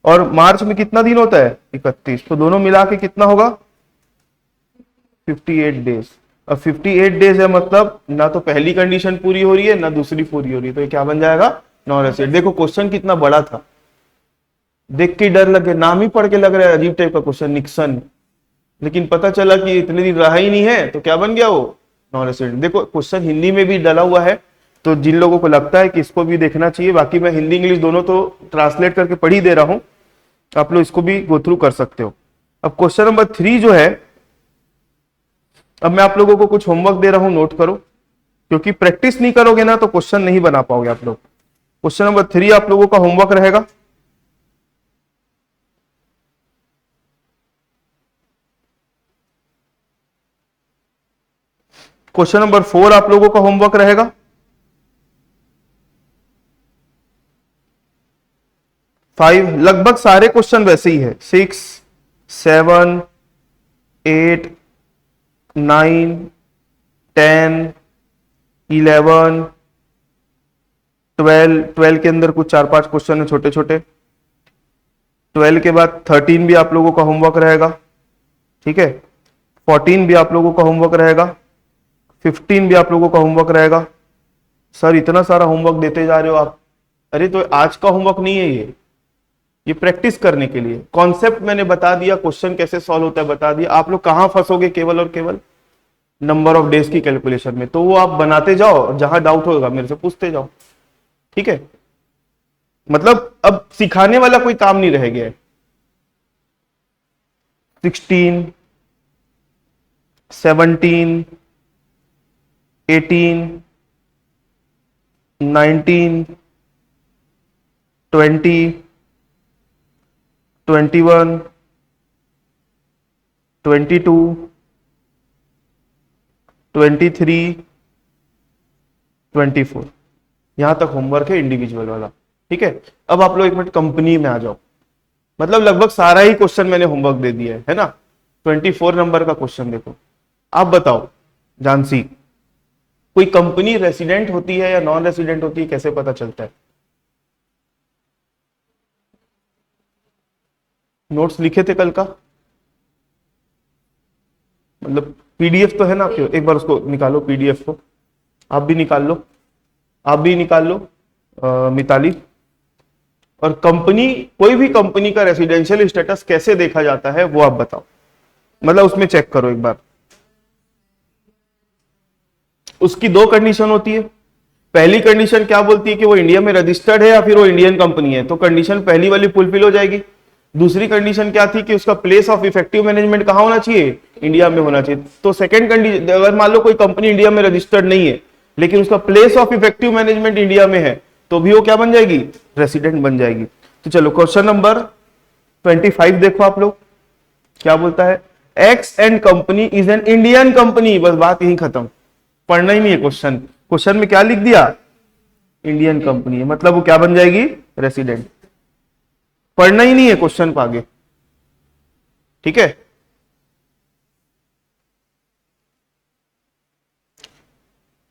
और मार्च में कितना दिन होता है, 31, तो दोनों मिला के कितना होगा, 58 डेज। अब 58 डेज है, मतलब ना तो पहली कंडीशन पूरी हो रही है ना दूसरी पूरी हो रही है, तो ये क्या बन जाएगा, नॉन रेसिडेंट। देखो क्वेश्चन कितना बड़ा था, देख के डर लगे, नाम ही पढ़ के लग रहा है अजीब टाइप का क्वेश्चन, निक्सन, लेकिन पता चला कि इतने दिन रहा ही नहीं है, तो क्या बन गया वो, नॉन रेसिडेंट। देखो क्वेश्चन हिंदी में भी डाला हुआ है, तो जिन लोगों को लगता है कि इसको भी देखना चाहिए, बाकी मैं हिंदी इंग्लिश दोनों तो ट्रांसलेट करके पढ़ ही दे रहा हूं, आप लोग इसको भी गो थ्रू कर सकते हो। अब क्वेश्चन नंबर 3 जो है, अब मैं आप लोगों को कुछ होमवर्क दे रहा हूं, नोट करो, क्योंकि प्रैक्टिस नहीं करोगे ना तो क्वेश्चन नहीं बना पाओगे आप लोग। क्वेश्चन नंबर 3 आप लोगों का होमवर्क रहेगा। क्वेश्चन नंबर 4 आप लोगों का होमवर्क रहेगा। 5 लगभग सारे क्वेश्चन वैसे ही है। 6, 7, 8, 9, 10, 11, 12 के अंदर कुछ 4-5 क्वेश्चन है छोटे छोटे। 12 के बाद 13 भी आप लोगों का होमवर्क रहेगा, ठीक है। 14 भी आप लोगों का होमवर्क रहेगा। 15 भी आप लोगों का होमवर्क रहेगा। सर इतना सारा होमवर्क देते जा रहे हो आप। अरे तो आज का होमवर्क नहीं है ये प्रैक्टिस करने के लिए। कॉन्सेप्ट मैंने बता दिया, क्वेश्चन कैसे सॉल्व होता है बता दिया। आप लोग कहां फंसोगे केवल और केवल नंबर ऑफ डेज की कैलकुलेशन में। तो वो आप बनाते जाओ, जहां डाउट होगा मेरे से पूछते जाओ, ठीक है। मतलब अब सिखाने वाला कोई काम नहीं रह गया है। 16, 17, 18, 19, 20, 21, 22, 23, 24, यहां तक होमवर्क है इंडिविजुअल वाला, ठीक है। अब आप लोग एक मिनट कंपनी में आ जाओ। मतलब लगभग सारा ही क्वेश्चन मैंने होमवर्क दे दिया है ना। 24 नंबर का क्वेश्चन देखो। आप बताओ जानसी, कोई कंपनी रेसिडेंट होती है या नॉन रेसिडेंट होती है, कैसे पता चलता है? नोट्स लिखे थे कल का? मतलब पीडीएफ तो है ना आपके, एक बार उसको निकालो पीडीएफ को। आप भी निकाल लो, आप भी निकाल लो मिताली। और कंपनी, कोई भी कंपनी का रेसिडेंशियल स्टेटस कैसे देखा जाता है वो आप बताओ। मतलब उसमें चेक करो एक बार। उसकी दो कंडीशन होती है। पहली कंडीशन क्या बोलती है कि वो इंडिया में रजिस्टर्ड है या फिर वो इंडियन कंपनी है, तो कंडीशन पहली वाली फुलफिल हो जाएगी। दूसरी कंडीशन क्या थी कि उसका प्लेस ऑफ इफेक्टिव मैनेजमेंट कहां होना चाहिए? इंडिया में होना चाहिए। तो सेकंड कंडीशन, अगर मान लो कोई कंपनी इंडिया में रजिस्टर्ड नहीं है लेकिन उसका place of effective management India में है, तो भी वो क्या बन जाएगी? रेसिडेंट बन जाएगी। तो चलो क्वेश्चन नंबर 25 देखो आप लोग क्या बोलता है। X and company is an Indian company, बस बात यही खत्म, पढ़ना ही नहीं है क्वेश्चन। क्वेश्चन में क्या लिख दिया? इंडियन कंपनी है, मतलब वो क्या बन जाएगी? रेसिडेंट। पढ़ना ही नहीं है क्वेश्चन को आगे, ठीक है।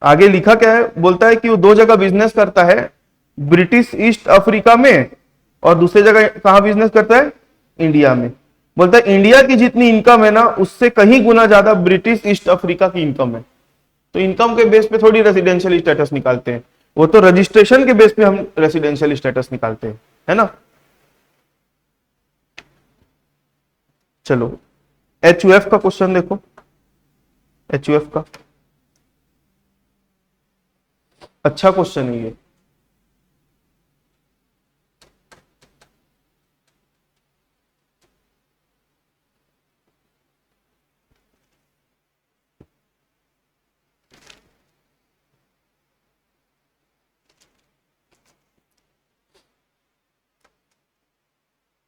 आगे लिखा क्या है, बोलता है कि वो दो जगह बिजनेस करता है, ब्रिटिश ईस्ट अफ्रीका में और दूसरी जगह कहां बिजनेस करता है? इंडिया में। बोलता है इंडिया की जितनी इनकम है ना उससे कहीं गुना ज्यादा ब्रिटिश ईस्ट अफ्रीका की इनकम है। तो इनकम के बेस पे थोड़ी रेसिडेंशियल स्टेटस निकालते हैं, वो तो रजिस्ट्रेशन के बेस पे हम रेसिडेंशियल स्टेटस निकालते हैं, है ना। चलो एचयूएफ का क्वेश्चन देखो। एचयूएफ का अच्छा क्वेश्चन है ये।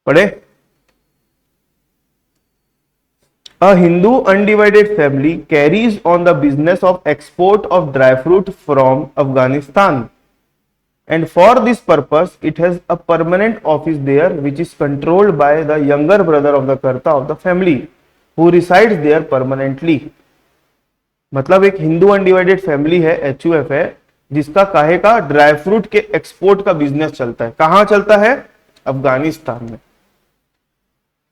पढ़े। A Hindu undivided family carries on the business of export of dry fruit from Afghanistan, and for this purpose it has a permanent office there which is controlled by the younger brother of the Karta of the family who resides there permanently। मतलब एक Hindu undivided family है, HUF है, जिसका काहे का dry fruit के export का business चलता है। कहां चलता है? अफगानिस्तान में।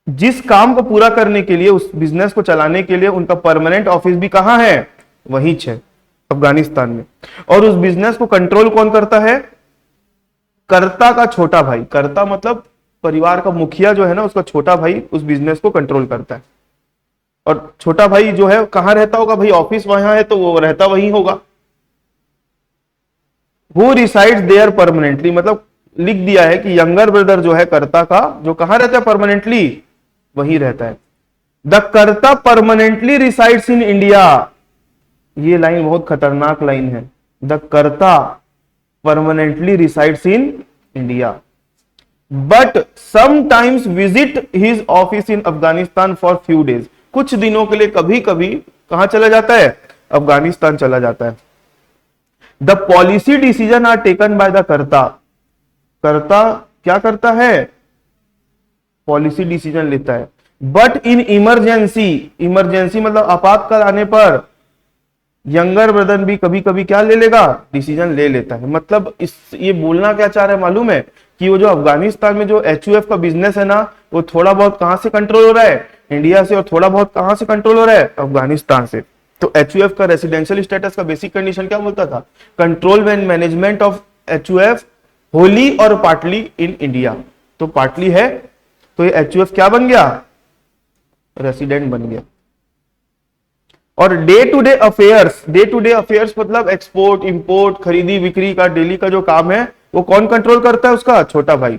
जिस काम को पूरा करने के लिए, उस बिजनेस को चलाने के लिए उनका परमानेंट ऑफिस भी कहां है? वहीं है, अफगानिस्तान में। और उस बिजनेस को कंट्रोल कौन करता है? कर्ता का छोटा भाई। कर्ता मतलब परिवार का मुखिया जो है ना, उसका छोटा भाई उस बिजनेस को कंट्रोल करता है। और छोटा भाई जो है कहां रहता होगा? भाई ऑफिस वहां है तो वो रहता वहीं होगा। हु रिसाइड्स देयर परमानेंटली, मतलब लिख दिया है कि यंगर ब्रदर जो है कर्ता का, जो कहां रहता है परमानेंटली? वहीं रहता है। द कर्ता परमानेंटली रिसाइड्स इन इंडिया। ये लाइन बहुत खतरनाक लाइन है। द कर्ता permanently resides in India but sometimes visit his office in Afghanistan for few days. कुछ दिनों के लिए कभी कभी कहां चला जाता है, अफगानिस्तान चला जाता है। The policy decision are taken by the karta. कर्ता क्या करता है, पॉलिसी डिसीजन लेता है। बट इन इमरजेंसी, इमरजेंसी मतलब आपातकाल आने पर यंगर ब्रदर भी कभी कभी क्या ले लेगा, डिसीजन ले लेता है। मतलब इस ये बोलना क्या चाह रहा है मालूम है, कि वो जो अफगानिस्तान में जो HUF का बिजनेस है ना, वो थोड़ा बहुत कहां से कंट्रोल हो रहा है, इंडिया से, और थोड़ा बहुत कहां से कंट्रोल हो रहा है, अफगानिस्तान से। तो HUF का रेसिडेंशियल स्टेटस का बेसिक कंडीशन क्या बोलता था, control and management of HUF Holi और पार्टली इन इंडिया। तो पार्टली है, तो ये HUF क्या बन गया, रेसिडेंट बन गया। और day to day affairs, day to day affairs मतलब एक्सपोर्ट इंपोर्ट खरीदी बिक्री का डेली का जो काम है वो कौन कंट्रोल करता है, उसका छोटा भाई।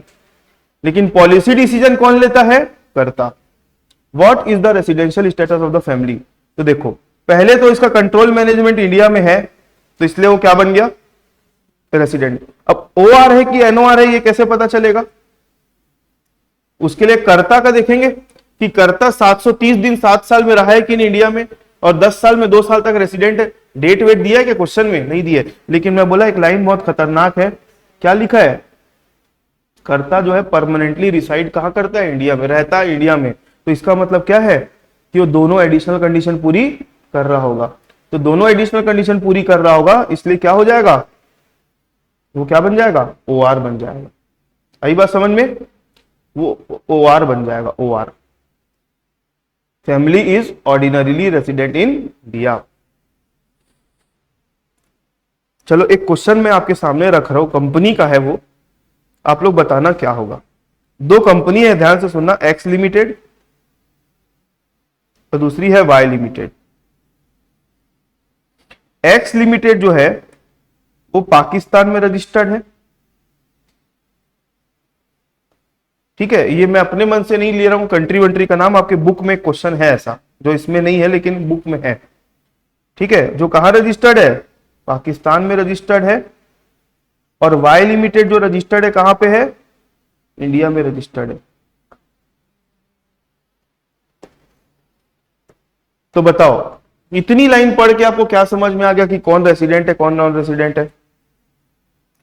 लेकिन पॉलिसी डिसीजन कौन लेता है, करता। What is the residential status of the family. तो देखो पहले तो इसका कंट्रोल मैनेजमेंट इंडिया में है, तो इसलिए वो क्या बन गया, रेसिडेंट। अब OR है कि NOR है, ये कैसे पता चलेगा, उसके लिए कर्ता का देखेंगे कि कर्ता 730 दिन 7 साल में रहा है कि नहीं इंडिया में, और 10 साल में 2 साल तक रेसिडेंट है। डेट वेट दिया है कि क्वेश्चन में नहीं दिया है, लेकिन मैं बोला एक लाइन बहुत खतरनाक है, क्या लिखा है, कर्ता जो है परमानेंटली रिसाइड कहां करता है, इंडिया में, रहता है इंडिया में। तो इसका मतलब क्या है कि वो दोनों एडिशनल कंडीशन पूरी कर रहा होगा। तो दोनों एडिशनल कंडीशन पूरी कर रहा होगा, इसलिए क्या हो जाएगा, वो क्या बन जाएगा, OR बन जाएगा। आई बात समझ में, वो OR बन जाएगा, OR। Family is ordinarily resident in India. चलो एक क्वेश्चन मैं आपके सामने रख रहा हूं, कंपनी का है वो, आप लोग बताना क्या होगा। 2 कंपनी है, ध्यान से सुनना, एक्स लिमिटेड और दूसरी है वाई लिमिटेड। एक्स लिमिटेड जो है वो पाकिस्तान में रजिस्टर्ड है, ठीक है। ये मैं अपने मन से नहीं ले रहा हूं, कंट्री वंट्री का नाम आपके बुक में क्वेश्चन है ऐसा, जो इसमें नहीं है लेकिन बुक में है, ठीक है। जो कहां रजिस्टर्ड है, पाकिस्तान में रजिस्टर्ड है। और वाई लिमिटेड जो रजिस्टर्ड है कहां पे है, इंडिया में रजिस्टर्ड है। तो बताओ इतनी लाइन पढ़ के आपको क्या समझ में आ गया कि कौन रेसिडेंट है कौन नॉन रेसिडेंट है।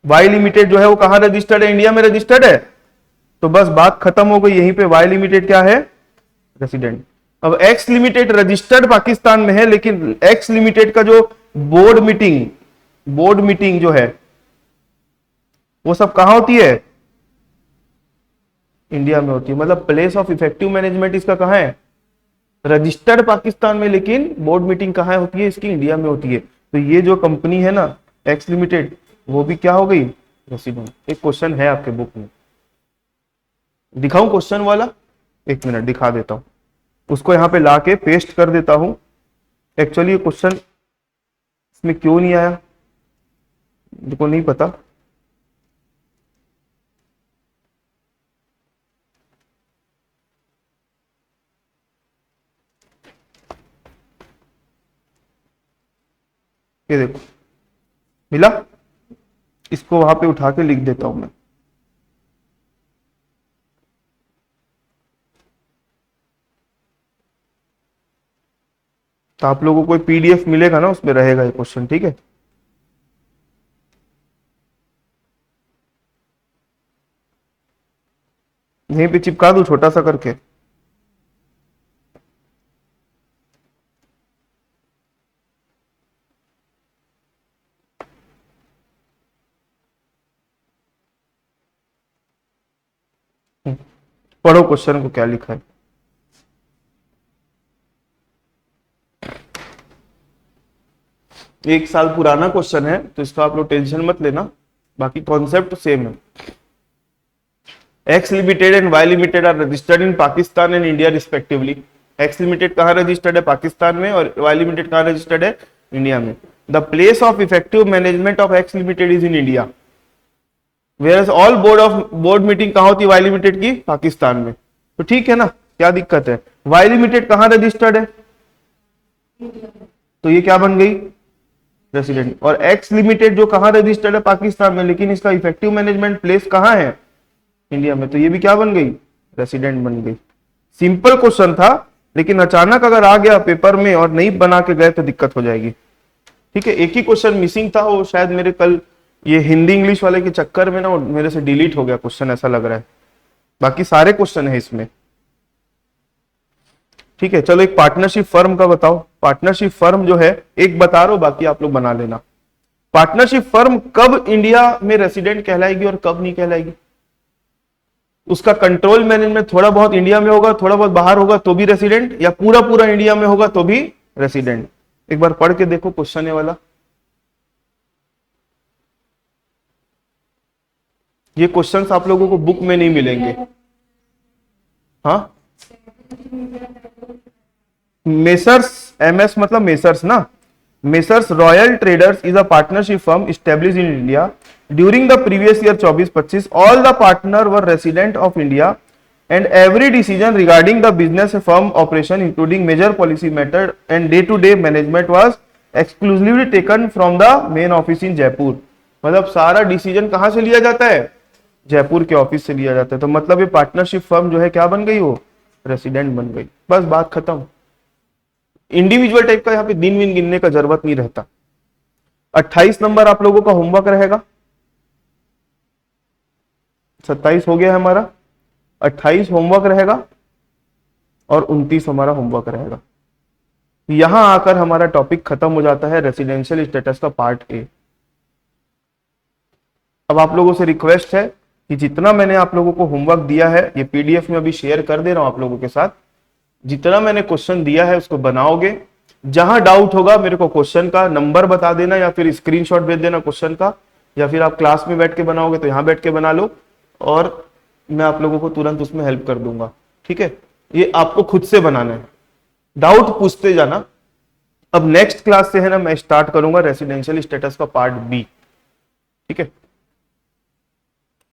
वाई लिमिटेड जो है वो कहां रजिस्टर्ड है, इंडिया में रजिस्टर्ड है, तो बस बात खत्म हो गई यहीं पे। वाई लिमिटेड क्या है, रेसिडेंट। अब एक्स लिमिटेड रजिस्टर्ड पाकिस्तान में है, लेकिन एक्स लिमिटेड का जो बोर्ड मीटिंग जो है वो सब कहां होती है, इंडिया में होती है। मतलब प्लेस ऑफ इफेक्टिव मैनेजमेंट इसका कहां है, रजिस्टर्ड पाकिस्तान में, लेकिन बोर्ड मीटिंग कहां होती है, इसकी इंडिया में होती है। तो ये जो कंपनी है ना एक्स लिमिटेड, वो भी क्या हो गई, रेसिडेंट। एक क्वेश्चन है आपके बुक में, दिखाऊं क्वेश्चन वाला, एक मिनट दिखा देता हूं, उसको यहां पे लाके पेस्ट कर देता हूं। एक्चुअली ये क्वेश्चन इसमें क्यों नहीं आया देखो, नहीं पता। ये देखो मिला, इसको वहां पे उठा के लिख देता हूं मैं। तो आप लोगों को कोई PDF मिलेगा ना, उसमें रहेगा ये क्वेश्चन, ठीक है। यहीं पे चिपका दू छोटा सा करके, पढ़ो क्वेश्चन को क्या लिखा है। एक साल पुराना क्वेश्चन है, तो इसका आप लोग टेंशन मत लेना, बाकी कॉन्सेप्ट सेम है। X limited and Y limited are registered in Pakistan and India respectively. X limited कहां रजिस्टर्ड है, पाकिस्तान में, और वाई लिमिटेड कहां रजिस्टर्ड है, इंडिया में। The place of effective management of X limited is in India, where all board meeting कहां होती है, वाई लिमिटेड की, पाकिस्तान में। तो ठीक है ना, क्या दिक्कत है। वाई लिमिटेड कहां रजिस्टर्ड है, तो ये क्या बन गई, रेसिडेंट। और एक्स लिमिटेड जो कहां रजिस्टर्ड है, पाकिस्तान में, लेकिन इसका इफेक्टिव मैनेजमेंट प्लेस कहां है, इंडिया में, तो ये भी क्या बन गई, रेसिडेंट बन गई। सिंपल क्वेश्चन था, लेकिन अचानक अगर आ गया पेपर में और नहीं बना के गए तो दिक्कत हो जाएगी। ठीक है, एक ही क्वेश्चन मिसिंग था, वो शायद मेरे कल ये हिंदी इंग्लिश वाले के चक्कर में ना वो मेरे से डिलीट हो गया क्वेश्चन, ऐसा लग रहा है। बाकी सारे क्वेश्चन है इसमें। ठीक है, चलो एक पार्टनरशिप फर्म का बताओ। पार्टनरशिप फर्म जो है, एक बता रहा हूं, बाकी आप लोग बना लेना। पार्टनरशिप फर्म कब इंडिया में रेसिडेंट कहलाएगी और कब नहीं कहलाएगी? उसका कंट्रोल मैनेजमेंट थोड़ा बहुत इंडिया में होगा, थोड़ा बहुत बाहर होगा तो भी रेसिडेंट, या पूरा पूरा इंडिया में होगा तो भी रेसिडेंट? एक बार पढ़ के देखो क्वेश्चन है वाला। ये क्वेश्चंस आप लोगों को बुक में नहीं मिलेंगे। हाँ, मेसर्स, एमएस मतलब मेसर्स ना, messrs royal traders is a partnership firm established in India during the previous year 24-25. All the partner were resident of India and every decision regarding the business firm operation including major policy matter and day-to-day management was exclusively taken from the main office in Jaipur. मतलब सारा decision कहां से लिया जाता है, जयपुर के office से लिया जाता है। तो मतलब ये पार्टनरशिप फर्म जो है क्या बन गई, वो रेसिडेंट बन गई। बस बात खत्म। इंडिविजुअल टाइप का यहाँ पे दिन विन गिनने का जरूरत नहीं रहता। 28 नंबर आप लोगों का होमवर्क रहेगा। 27 हो गया है हमारा, 28 होमवर्क रहेगा और 29 हमारा होमवर्क रहेगा। यहां आकर हमारा टॉपिक खत्म हो जाता है रेसिडेंशियल स्टेटस का पार्ट ए। अब आप लोगों से रिक्वेस्ट है कि जितना मैंने आप लोगों को होमवर्क दिया है, ये पीडीएफ में अभी शेयर कर दे रहा हूं आप लोगों के साथ। जितना मैंने क्वेश्चन दिया है उसको बनाओगे। जहां डाउट होगा मेरे को क्वेश्चन का नंबर बता देना, या फिर स्क्रीनशॉट भेज देना क्वेश्चन का, या फिर आप क्लास में बैठ के बनाओगे तो यहां बैठ के बना लो और मैं आप लोगों को तुरंत उसमें हेल्प कर दूंगा। ठीक है, ये आपको खुद से बनाना है, डाउट पूछते जाना। अब नेक्स्ट क्लास से है ना, मैं स्टार्ट करूंगा रेसिडेंशियल स्टेटस का पार्ट बी। ठीक है।